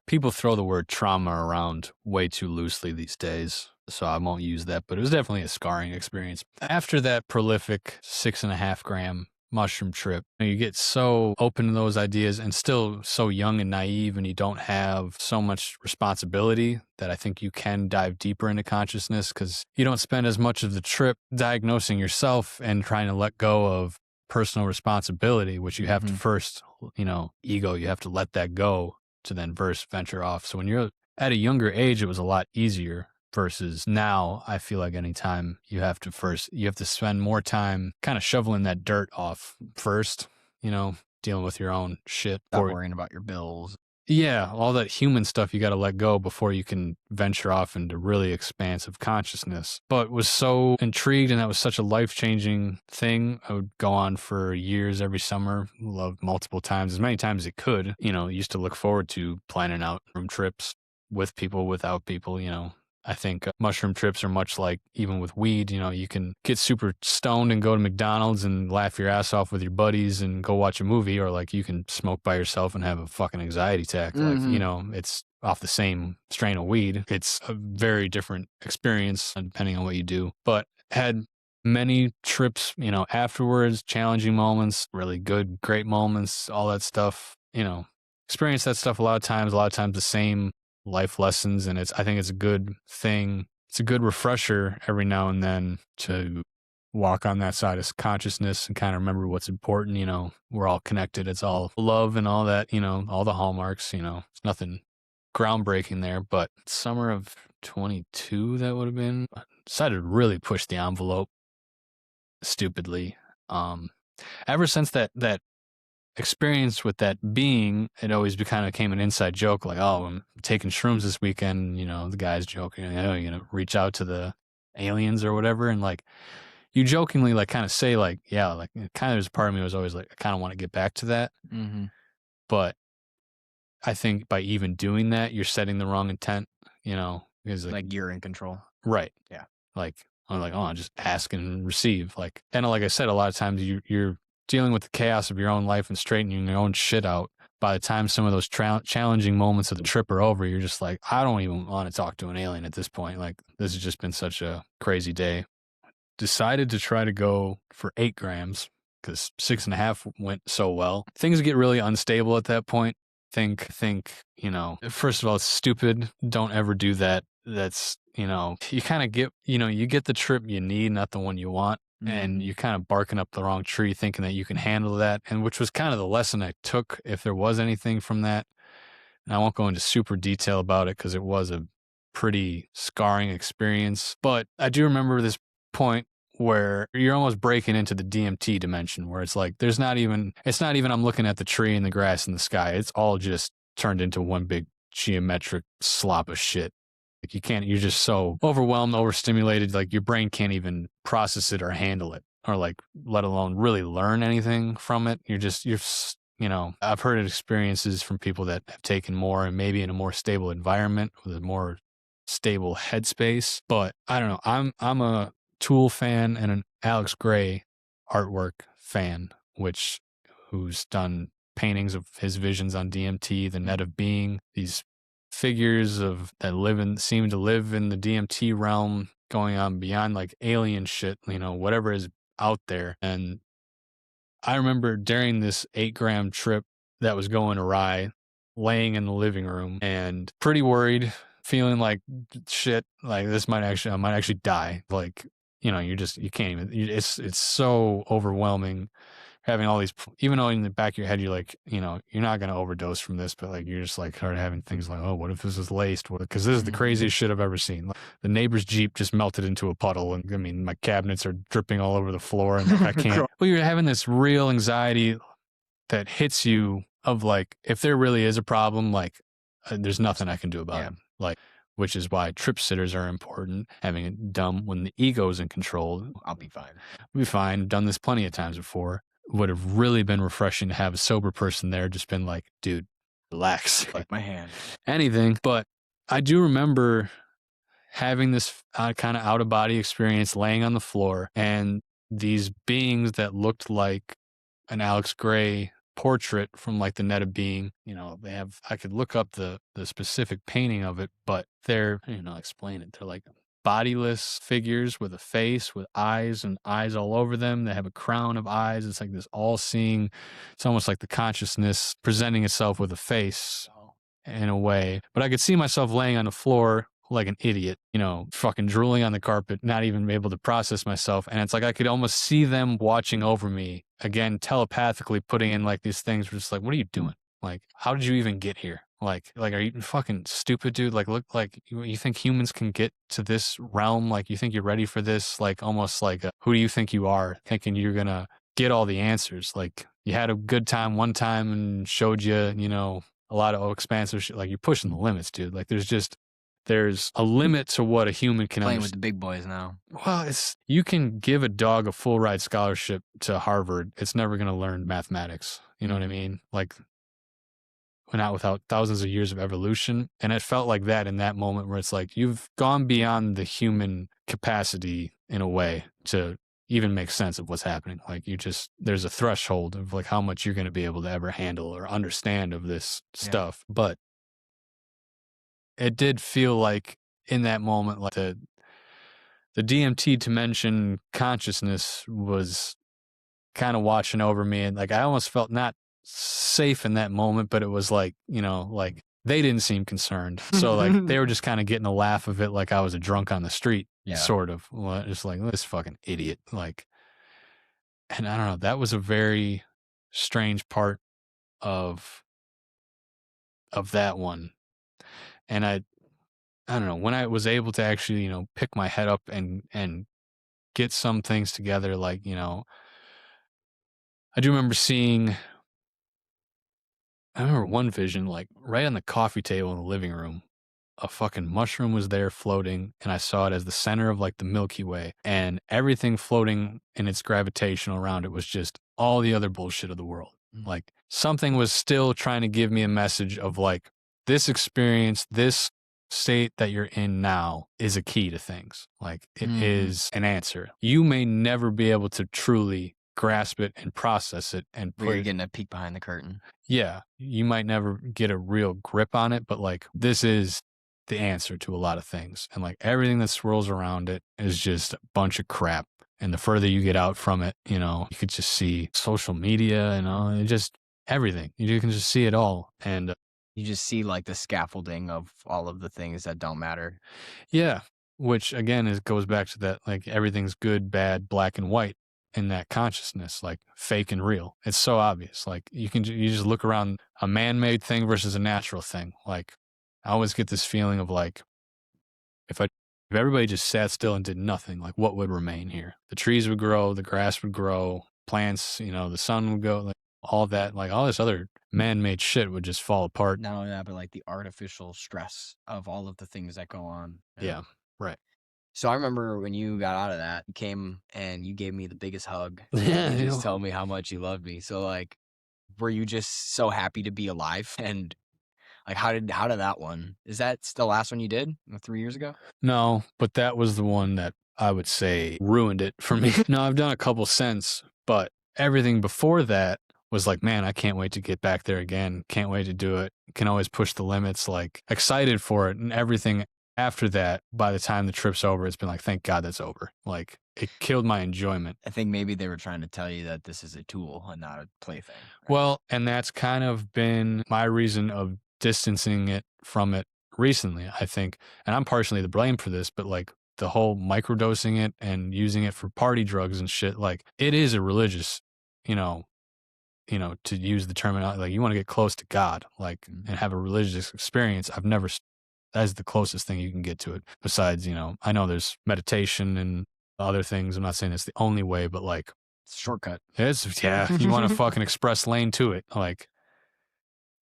people throw the word trauma around way too loosely these days, so I won't use that, but it was definitely a scarring experience. After that prolific 6.5 gram mushroom trip, you get so open to those ideas and still so young and naive, and you don't have so much responsibility that I think you can dive deeper into consciousness, because you don't spend as much of the trip diagnosing yourself and trying to let go of personal responsibility, which you have to first, ego, you have to let that go to then venture off. So when you're at a younger age, it was a lot easier. Versus now, I feel like anytime you have to spend more time kind of shoveling that dirt off first, dealing with your own shit. Not worrying about your bills. Yeah, all that human stuff you got to let go before you can venture off into really expansive consciousness. But was so intrigued, and that was such a life-changing thing. I would go on for years every summer, loved multiple times, as many times as it could. Used to look forward to planning out room trips with people, without people, I think mushroom trips are much like, even with weed, you can get super stoned and go to McDonald's and laugh your ass off with your buddies and go watch a movie, or like you can smoke by yourself and have a fucking anxiety attack. Mm-hmm. It's off the same strain of weed. It's a very different experience depending on what you do, but had many trips, afterwards, challenging moments, really good, great moments, all that stuff, experience that stuff a lot of times the same life lessons. And I think it's a good thing. It's a good refresher every now and then to walk on that side of consciousness and kind of remember what's important. We're all connected. It's all love and all that, all the hallmarks, it's nothing groundbreaking there. But summer of 22, that would have been, I decided to really push the envelope stupidly. Ever since that experience with that being, it always kind of became an inside joke, like, oh, I'm taking shrooms this weekend, the guy's joking, you're gonna reach out to the aliens or whatever, and like you jokingly like kind of say like, yeah, like kind of there's a part of me was always like, I kind of want to get back to that. Mm-hmm. But I think by even doing that, you're setting the wrong intent, because Like you're in control. right. Yeah. Like I'm like, oh, just ask and receive. Like, and like I said, a lot of times you're dealing with the chaos of your own life and straightening your own shit out. By the time some of those challenging moments of the trip are over, you're just like, I don't even want to talk to an alien at this point. Like, this has just been such a crazy day. Decided to try to go for 8 grams because 6.5 went so well. Things get really unstable at that point. Think, first of all, it's stupid. Don't ever do that. That's, you kind of get, you get the trip you need, not the one you want. And you're kind of barking up the wrong tree thinking that you can handle that. And which was kind of the lesson I took, if there was anything from that. And I won't go into super detail about it because it was a pretty scarring experience. But I do remember this point where you're almost breaking into the DMT dimension, where it's like, it's not even I'm looking at the tree and the grass and the sky. It's all just turned into one big geometric slop of shit. Like you're just so overwhelmed, overstimulated, like your brain can't even process it or handle it, or like, let alone really learn anything from it. I've heard of experiences from people that have taken more and maybe in a more stable environment with a more stable headspace. But I don't know. I'm a Tool fan and an Alex Gray artwork fan, who's done paintings of his visions on DMT, the net of being, these figures that seem to live in the DMT realm, going on beyond like alien shit, whatever is out there. And I remember during this 8-gram trip that was going awry, laying in the living room and pretty worried, feeling like shit, like I might actually die. Like, you can't even, it's so overwhelming having all these, even though in the back of your head, you're like, you're not going to overdose from this, but like, you're just like started having things like, oh, what if this is laced? Because this is the craziest shit I've ever seen. Like, the neighbor's Jeep just melted into a puddle. And I mean, my cabinets are dripping all over the floor and I can't, well, you're having this real anxiety that hits you of like, if there really is a problem, like there's nothing I can do about it. Like, which is why trip sitters are important. Having it done when the ego's in control. I'll be fine. I'll be fine. I've done this plenty of times before. Would have really been refreshing to have a sober person there, just been like, dude, relax. Take my hand. Anything. But I do remember having this kind of out of body experience, laying on the floor, and these beings that looked like an Alex Gray portrait from like the net of being, I could look up the specific painting of it, but they're, explain it. They're like bodiless figures with a face, with eyes and eyes all over them. They have a crown of eyes. It's like this all seeing, it's almost like the consciousness presenting itself with a face in a way. But I could see myself laying on the floor like an idiot, fucking drooling on the carpet, not even able to process myself. And it's like I could almost see them watching over me, again, telepathically putting in like these things, just like, what are you doing? Like, how did you even get here? Like, are you fucking stupid, dude? Like, look, like, you think humans can get to this realm? Like, you think you're ready for this? Like, almost like, who do you think you are? Thinking you're gonna get all the answers. Like, you had a good time one time and showed you, a lot of expansive shit. Like, you're pushing the limits, dude. Like, there's a limit to what a human can Playing with understand. the big boys now. Well, you can give a dog a full ride scholarship to Harvard. It's never going to learn mathematics. You know what I mean? Like, not without thousands of years of evolution. And it felt like that in that moment where it's like, you've gone beyond the human capacity in a way to even make sense of what's happening. Like, there's a threshold of like how much you're going to be able to ever handle or understand of this stuff. But it did feel like in that moment, like the DMT dimension consciousness was kind of watching over me. And like, I almost felt not safe in that moment, but it was like, like they didn't seem concerned. So like they were just kind of getting a laugh of it. Like I was a drunk on the street, sort of. Well, just like, this fucking idiot. Like, and I don't know, that was a very strange part of that one. And I don't know, when I was able to actually, pick my head up and get some things together, like, I do remember I remember one vision, like right on the coffee table in the living room, a fucking mushroom was there floating, and I saw it as the center of like the Milky Way, and everything floating in its gravitational around it was just all the other bullshit of the world. Like something was still trying to give me a message of like, this experience, this state that you're in now is a key to things. Like it is an answer. You may never be able to truly grasp it and process it and But you're getting a peek behind the curtain. Yeah, you might never get a real grip on it, but like this is the answer to a lot of things. And like everything that swirls around it is just a bunch of crap. And the further you get out from it, you could just see social media and all, just everything. You can just see it all. And you just see like the scaffolding of all of the things that don't matter. Yeah, which again goes back to that, like everything's good, bad, black and white in that consciousness, like fake and real. It's so obvious. Like you just look around a man-made thing versus a natural thing. Like I always get this feeling of like, if everybody just sat still and did nothing, like what would remain here? The trees would grow, the grass would grow, plants, the sun would go, like all that, like all this other man-made shit would just fall apart. Not only that, but like the artificial stress of all of the things that go on. Yeah, right. So I remember when you got out of that, you came and you gave me the biggest hug. Yeah, you just told me how much you loved me. So like, were you just so happy to be alive? And like, how did that one? Is that the last one you did 3 years ago? No, but that was the one that I would say ruined it for me. No, I've done a couple since, but everything before that was like, man, I can't wait to get back there again. Can't wait to do it. Can always push the limits, like excited for it. And everything after that, by the time the trip's over, it's been like, thank God that's over. Like it killed my enjoyment. I think maybe they were trying to tell you that this is a tool and not a plaything. Right? Well, and that's kind of been my reason of distancing it from it recently, I think. And I'm partially to blame for this, but like the whole microdosing it and using it for party drugs and shit, like it is a religious, to use the terminology, like you want to get close to God, like, and have a religious experience. That's the closest thing you can get to it. Besides, I know there's meditation and other things. I'm not saying it's the only way, but like it's a shortcut. You want a fucking express lane to it. Like,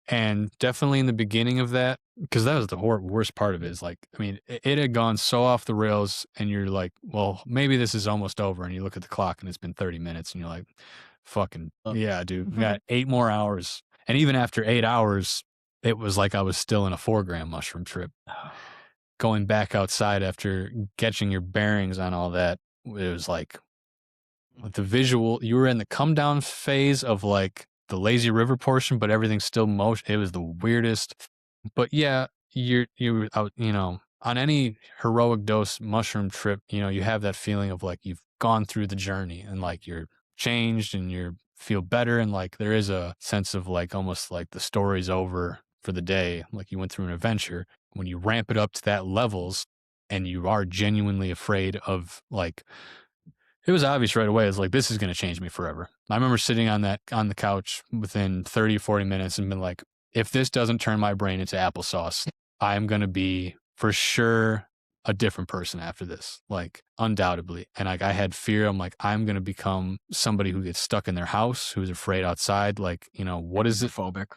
and definitely in the beginning of that, because that was the worst part of it, is like, I mean, it had gone so off the rails and you're like, well, maybe this is almost over. And you look at the clock and it's been 30 minutes and you're like, fucking, yeah, dude, we got 8 more hours. And even after 8 hours, it was like I was still in a 4-gram mushroom trip. Going back outside after catching your bearings on all that, it was like the visual, you were in the come down phase of like the lazy river portion, but everything's still motion. It was the weirdest. But yeah, you're out, on any heroic dose mushroom trip, you have that feeling of like you've gone through the journey and like you're changed and you feel better. And like there is a sense of like almost like the story's over for the day. Like you went through an adventure. When you ramp it up to that levels and you are genuinely afraid of like, it was obvious right away. It's like, this is going to change me forever. I remember sitting on the couch within 30, 40 minutes and been like, if this doesn't turn my brain into applesauce, I'm going to be for sure a different person after this, like undoubtedly. And like I had fear. I'm like, I'm going to become somebody who gets stuck in their house, who's afraid outside. Like, what is it? Phobic.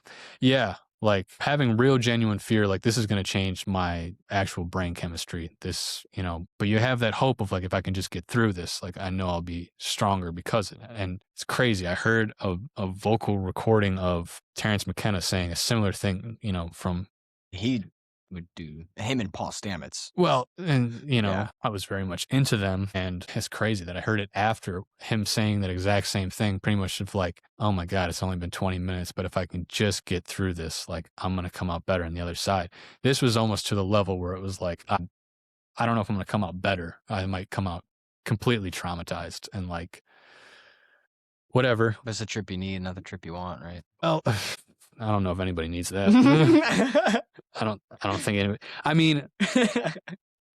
Yeah. like having real genuine fear, like this is going to change my actual brain chemistry. This, you know, but you have that hope of like, if I can just get through this, like I know I'll be stronger because of it. And it's crazy. I heard a vocal recording of Terrence McKenna saying a similar thing, you know, from He would do him and Paul Stamets. well, and you know, Yeah. I was very much into them, and it's crazy that I heard it after him saying that exact same thing, pretty much of like, oh my God, it's only been 20 minutes, but if I can just get through this, like I'm going to come out better on the other side. This was almost to the level where it was like, I don't know if I'm going to come out better. I might come out completely traumatized and like, whatever. That's a trip you need, not the trip you want, right? Well, I don't know if anybody needs that. I don't think anybody, I mean,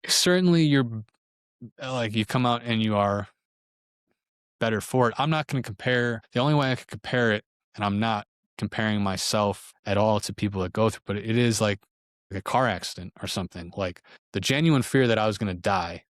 certainly you're like, you come out and you are better for it. I'm not going to compare. The only way I could compare it, and I'm not comparing myself at all to people that go through, but it is like a car accident or something. Like the genuine fear that I was going to die.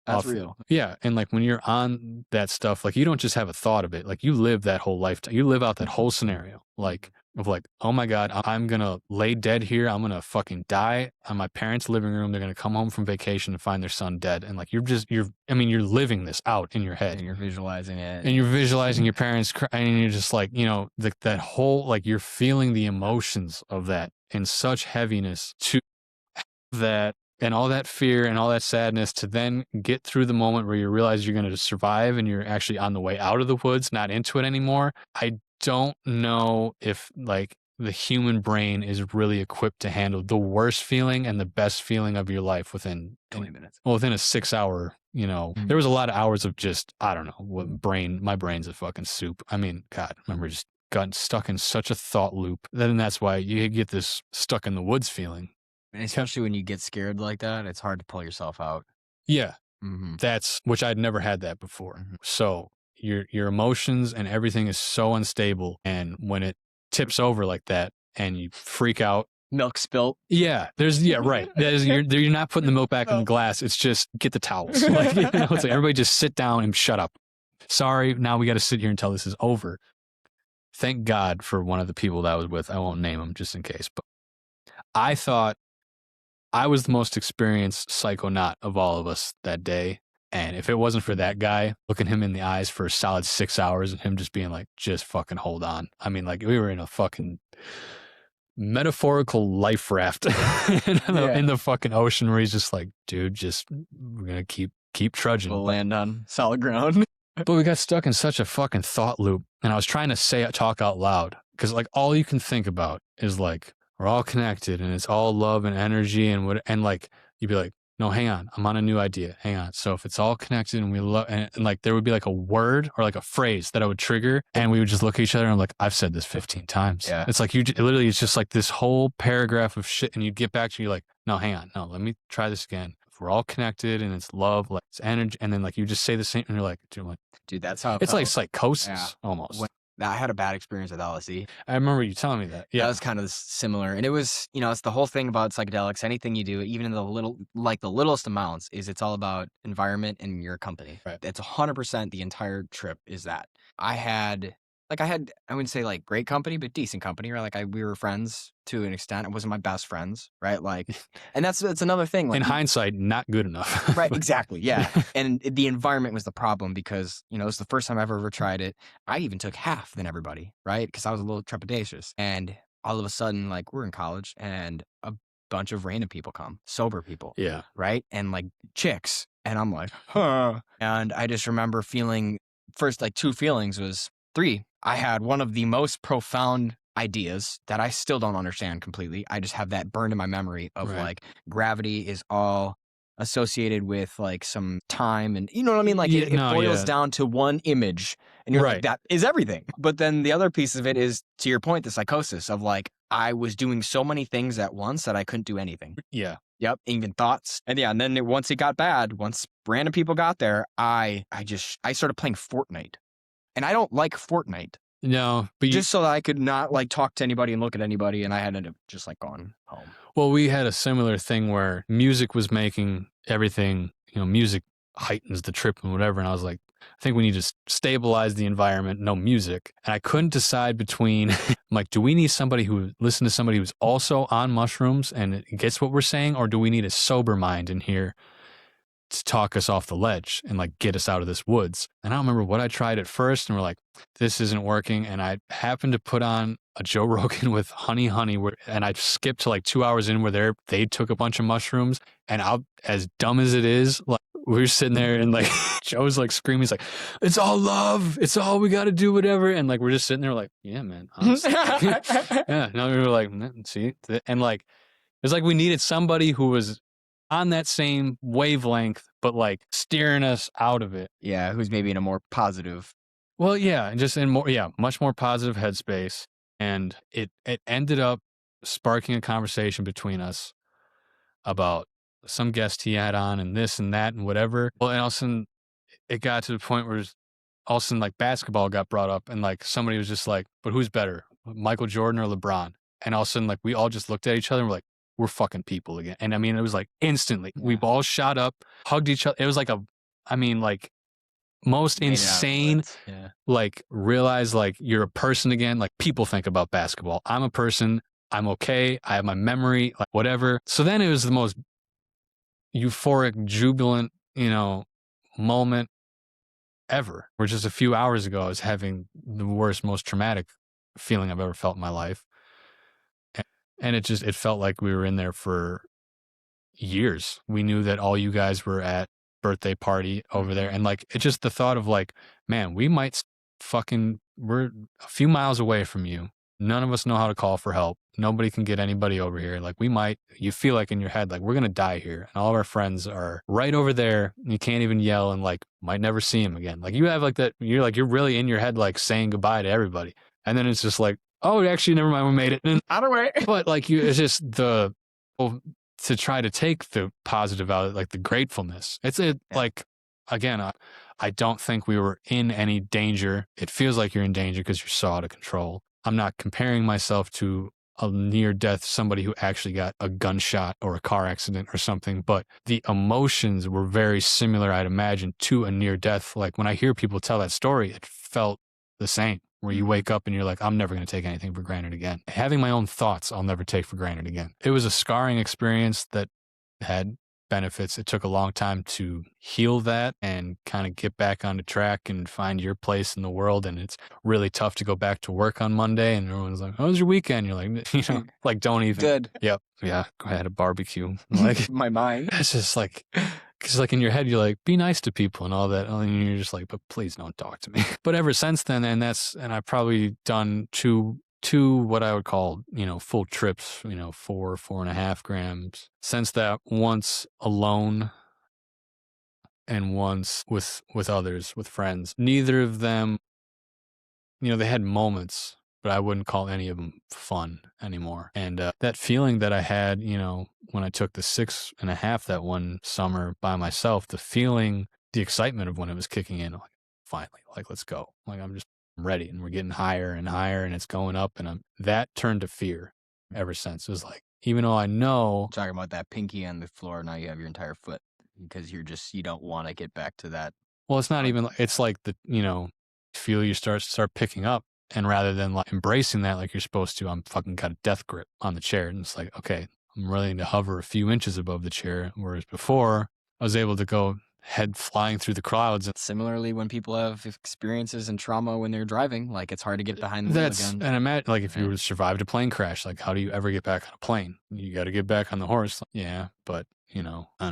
That's real. Yeah. And like when you're on that stuff, like you don't just have a thought of it. Like you live that whole lifetime. You live out that whole scenario. Like of like, oh my God, I'm going to lay dead here. I'm going to fucking die on my parents' living room. They're going to come home from vacation and find their son dead. And like, you're living this out in your head. And you're visualizing it. And you're visualizing your parents crying, and you're just like, you know, that whole, like you're feeling the emotions of that in such heaviness to that, and all that fear and all that sadness, to then get through the moment where you realize you're going to survive and you're actually on the way out of the woods, not into it anymore. I don't know if like the human brain is really equipped to handle the worst feeling and the best feeling of your life within 20 minutes. Well, within a 6 hour, you know, there was a lot of hours of just, I don't know, my brain's a fucking soup. I mean, God, I remember just gotten stuck in such a thought loop. Then that's why you get this stuck in the woods feeling. And especially when you get scared like that, it's hard to pull yourself out. Yeah. Mm-hmm. That's, which I'd never had that before. Mm-hmm. So your emotions and everything is so unstable. And when it tips over like that and you freak out. Milk spilt. Yeah. Right. You're not putting the milk back in the glass. It's just get the towels. Like, you know, it's like everybody just sit down and shut up. Sorry. Now we got to sit here until this is over. Thank God for one of the people that I was with. I won't name him just in case, but I thought I was the most experienced psychonaut of all of us that day. And if it wasn't for that guy looking him in the eyes for a solid 6 hours and him just being like, just fucking hold on. I mean, like we were in a fucking metaphorical life raft in the fucking ocean where he's just like, dude, we're going to keep trudging. We'll land on solid ground. But we got stuck in such a fucking thought loop. And I was trying to talk out loud because like all you can think about is like, we're all connected and it's all love and energy and like you'd be like, no, hang on, I'm on a new idea. Hang on. So if it's all connected and we love and like there would be like a word or like a phrase that I would trigger and we would just look at each other and I'm like, I've said this 15 times. Yeah. It's like literally it's just like this whole paragraph of shit and you'd get back to you like, no, hang on, no, let me try this again. If we're all connected and it's love, like it's energy, and then like you just say the same and you're like, dude, that's how it's like psychosis almost. I had a bad experience with LSD. I remember you telling me that. Yeah. That was kind of similar. And it was, you know, it's the whole thing about psychedelics. Anything you do, even in the littlest amounts, is it's all about environment and your company. Right. It's 100% the entire trip is that. I wouldn't say like great company, but decent company, right? Like we were friends to an extent. It wasn't my best friends, right? Like, and that's another thing. Like, in hindsight, not good enough. Right, exactly, yeah. And the environment was the problem because, you know, it was the first time I've ever tried it. I even took half than everybody, right? Because I was a little trepidatious. And all of a sudden, like, we're in college and a bunch of random people come, sober people. Yeah. Right? And like chicks. And I'm like, huh. And I just remember feeling first, like two feelings was three. I had one of the most profound ideas that I still don't understand completely. I just have that burned in my memory of like gravity is all associated with like some time and you know what I mean? Like it boils down to one image and you're like, that is everything. But then the other piece of it is, to your point, the psychosis of like, I was doing so many things at once that I couldn't do anything. Yeah. Yep. Even thoughts. And yeah. And then once it got bad, once random people got there, I started playing Fortnite. And I don't like Fortnite. No, but just so that I could not like talk to anybody and look at anybody, and I had to just like gone home. Well, we had a similar thing where music was making everything, you know, music heightens the trip and whatever. And I was like, I think we need to stabilize the environment, no music. And I couldn't decide between, I'm like, do we need somebody who listen to somebody who's also on mushrooms and gets what we're saying, or do we need a sober mind in here to talk us off the ledge and like get us out of this woods? And I don't remember what I tried at first, and we're like, this isn't working. And I happened to put on a Joe Rogan with Honey, and I skipped to like 2 hours in where they took a bunch of mushrooms, and as dumb as it is, like we were sitting there and like Joe's like screaming, he's like, it's all love, it's all we got to do, whatever. And like we're just sitting there like, yeah, man, honestly. Yeah. No, we were like, see, and like it's like we needed somebody who was on that same wavelength, but like steering us out of it. Yeah, who's maybe in a more positive. Well, yeah, and just in more, much more positive headspace. And it ended up sparking a conversation between us about some guest he had on and this and that and whatever. Well, and all of a sudden it got to the point where all of a sudden like basketball got brought up, and like somebody was just like, but who's better, Michael Jordan or LeBron? And all of a sudden like we all just looked at each other and we're like, we're fucking people again. And I mean, it was like instantly we all shot up, hugged each other. It was like most insane, like realize like you're a person again. Like people think about basketball. I'm a person. I'm okay. I have my memory, like whatever. So then it was the most euphoric, jubilant, moment ever. Where just a few hours ago, I was having the worst, most traumatic feeling I've ever felt in my life. And it felt like we were in there for years. We knew that all you guys were at birthday party over there, and like it's just the thought of like, man, we're a few miles away from you, none of us know how to call for help, nobody can get anybody over here, like you feel like in your head like we're gonna die here, and all of our friends are right over there, and you can't even yell, and like might never see them again. Like you have like that, you're really in your head like saying goodbye to everybody, and then it's just like, oh, actually never mind, we made it, and Out of way. but like it's just to try to take the positive out, like the gratefulness. Like, again, I don't think we were in any danger. It feels like you're in danger because you're so out of control. I'm not comparing myself to a near death, somebody who actually got a gunshot or a car accident or something, but the emotions were very similar, I'd imagine, to a near death. Like when I hear people tell that story, it felt the same. Where you wake up and you're like, I'm never going to take anything for granted again. Having my own thoughts, I'll never take for granted again. It was a scarring experience that had benefits. It took a long time to heal that and kind of get back on the track and find your place in the world. And it's really tough to go back to work on Monday and everyone's like, how was your weekend? You're like, like don't even. Good. Yep. Yeah. I had a barbecue. Like my mind. It's just like, because like in your head, you're like, be nice to people and all that. And you're just like, but please don't talk to me. But ever since then, and I've probably done two what I would call, full trips, 4.5 grams. Since that, once alone and once with others, with friends. Neither of them, they had moments, but I wouldn't call any of them fun anymore. And that feeling that I had, when I took the 6.5 that one summer by myself, the excitement of when it was kicking in, like finally, like let's go. Like I'm ready, and we're getting higher and higher, and it's going up, and that turned to fear ever since. It was like, even though I know, talking about that pinky on the floor, now you have your entire foot because you don't want to get back to that. Well, it's not even. It's like feel you start picking up. And rather than like embracing that like you're supposed to, I'm fucking got a death grip on the chair. And it's like, okay, I'm willing to hover a few inches above the chair. Whereas before, I was able to go head flying through the clouds. And similarly, when people have experiences and trauma when they're driving, like it's hard to get behind the wheel again. And imagine, like if you survived a plane crash, like how do you ever get back on a plane? You got to get back on the horse. Yeah, but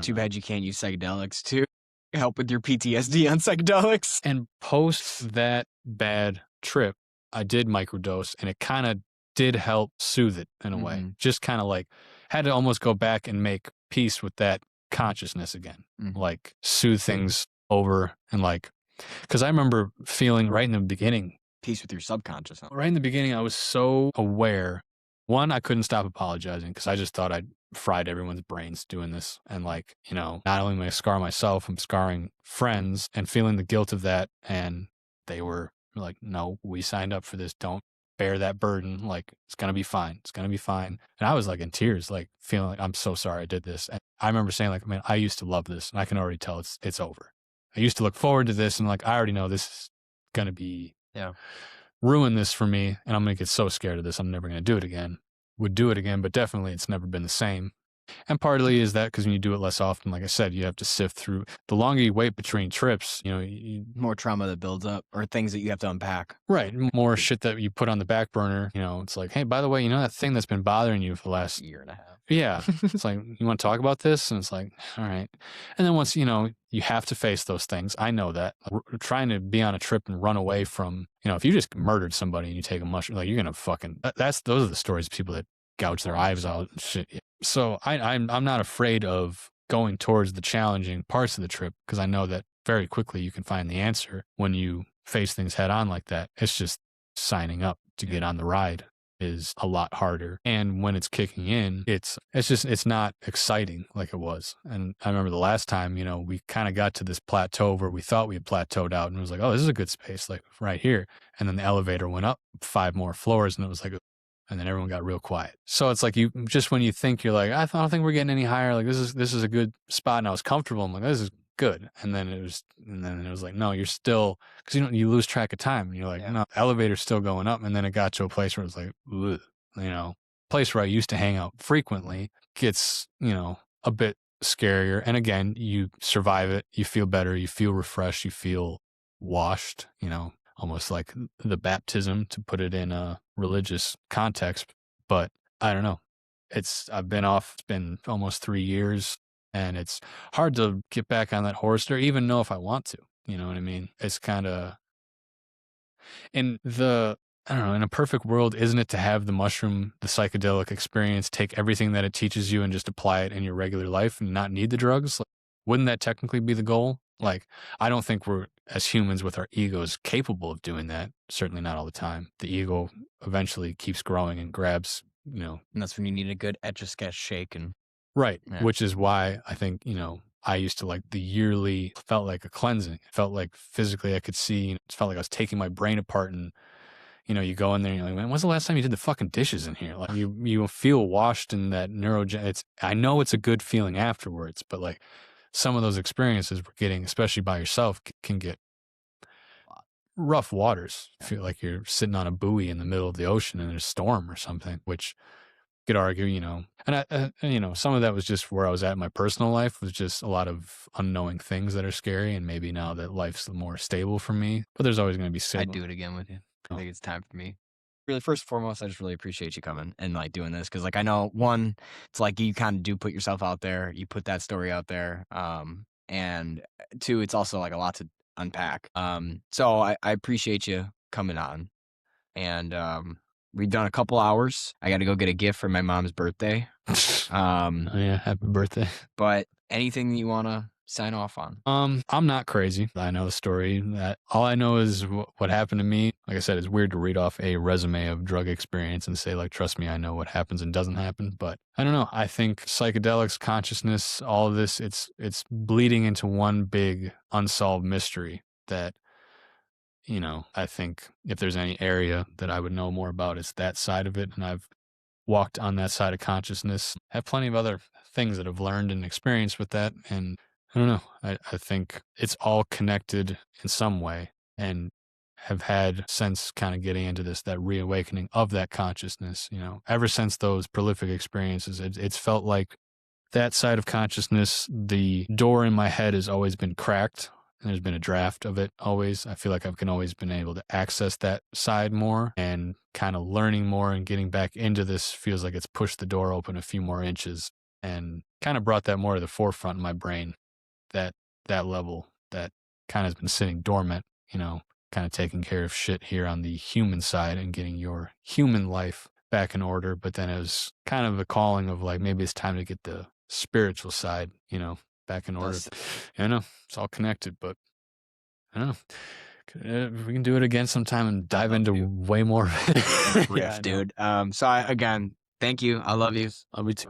Too bad you can't use psychedelics to help with your PTSD on psychedelics. And post that bad trip, I did microdose, and it kind of did help soothe it in a way. Just kind of like had to almost go back and make peace with that consciousness again, like soothe things over, and like, because I remember feeling right in the beginning, peace with your subconscious. Huh? Right in the beginning, I was so aware. One, I couldn't stop apologizing because I just thought I'd fried everyone's brains doing this. And like, not only am I scar myself, I'm scarring friends and feeling the guilt of that. And they were like, no, we signed up for this. Don't bear that burden. Like, it's going to be fine. It's going to be fine. And I was like in tears, like feeling like, I'm so sorry I did this. And I remember saying like, man, I used to love this, and I can already tell it's over. I used to look forward to this and like, I already know this is going to be Yeah. ruin this for me. And I'm going to get so scared of this. I'm never going to do it again. Would do it again, but definitely it's never been the same. And partly is that because when you do it less often, like I said, you have to sift through. The longer you wait between trips, you know, More trauma that builds up or things that you have to unpack. right, more shit that you put on the back burner. You know, it's like, hey, by the way, you know that thing that's been bothering you for the last Year and a half. yeah. It's like, you want to talk about this? And it's like, all right. And then once, you know, you have to face those things. I know that. Trying to be on a trip and run away from, you know, if you just murdered somebody and you take a mushroom, like you're going to fucking, those are the stories of people that gouge their eyes out and shit. So I'm not afraid of going towards the challenging parts of the trip because I know that very quickly you can find the answer when you face things head on like that. It's just signing up to get on the ride is a lot harder. And when it's kicking in, it's not exciting like it was. And I remember the last time, you know, we kind of got to this plateau where we thought we had plateaued out and it was like, oh, this is a good space, like right here. And then the elevator went up 5 more floors and it was like, and then everyone got real quiet. So it's like you just when you think you're like, I don't think we're getting any higher. Like this is a good spot and I was comfortable. I'm like, this is good. And then it was like, no, you're still, because you lose track of time. And you're like, no, elevator's still going up. And then it got to a place where it's like, ugh, you know, place where I used to hang out frequently gets, you know, a bit scarier. And again, you survive it. You feel better. You feel refreshed. You feel washed, you know, almost like the baptism to put it in a religious context. But I don't know. I've been off. It's been almost 3 years. And it's hard to get back on that horse or even know if I want to. You know what I mean? It's kind of I don't know, in a perfect world, isn't it to have the mushroom, the psychedelic experience, take everything that it teaches you and just apply it in your regular life and not need the drugs? Like, wouldn't that technically be the goal? Like, I don't think we're, as humans with our egos, capable of doing that. Certainly not all the time. The ego eventually keeps growing and grabs, you know. And that's when you need a good Etch-a-Sketch shake and right. Yeah. Which is why I think, you know, I used to like the yearly, felt like a cleansing. It felt like physically I could see, it felt like I was taking my brain apart and, you know, you go in there and you're like, man, when's the last time you did the fucking dishes in here? Like you feel washed in that I know it's a good feeling afterwards, but like some of those experiences we're getting, especially by yourself, can get rough waters. I feel like you're sitting on a buoy in the middle of the ocean and there's a storm or something, which could argue, you know, and you know, some of that was just where I was at in my personal life was just a lot of unknowing things that are scary. And maybe now that life's more stable for me, but there's always going to be I'd do it again with you. I think it's time for me. Really, first and foremost, I just really appreciate you coming and like doing this because, like, I know one, it's like you kind of do put yourself out there, you put that story out there, and 2, it's also like a lot to unpack. So I appreciate you coming on, and we've done a couple hours. I got to go get a gift for my mom's birthday. Oh, yeah, happy birthday. But anything you want to sign off on? I'm not crazy. I know the story. That all I know is what happened to me. Like I said, it's weird to read off a resume of drug experience and say, like, trust me, I know what happens and doesn't happen. But I don't know. I think psychedelics, consciousness, all of this, it's bleeding into one big unsolved mystery that, you know, I think if there's any area that I would know more about, it's that side of it. And I've walked on that side of consciousness. I have plenty of other things that I've learned and experienced with that. And I don't know. I think it's all connected in some way and have had since kind of getting into this, that reawakening of that consciousness, you know, ever since those prolific experiences, it's felt like that side of consciousness, the door in my head has always been cracked. And there's been a draft of it always. I feel like I've always been able to access that side more and kind of learning more and getting back into this feels like it's pushed the door open a few more inches and kind of brought that more to the forefront in my brain. That level that kind of has been sitting dormant, you know, kind of taking care of shit here on the human side and getting your human life back in order. But then it was kind of a calling of like, maybe it's time to get the spiritual side, you know, back in order. I know it's all connected, but I don't know. We can do it again sometime and dive into way more. Riff, dude. So again, thank you. I love you. Love you too.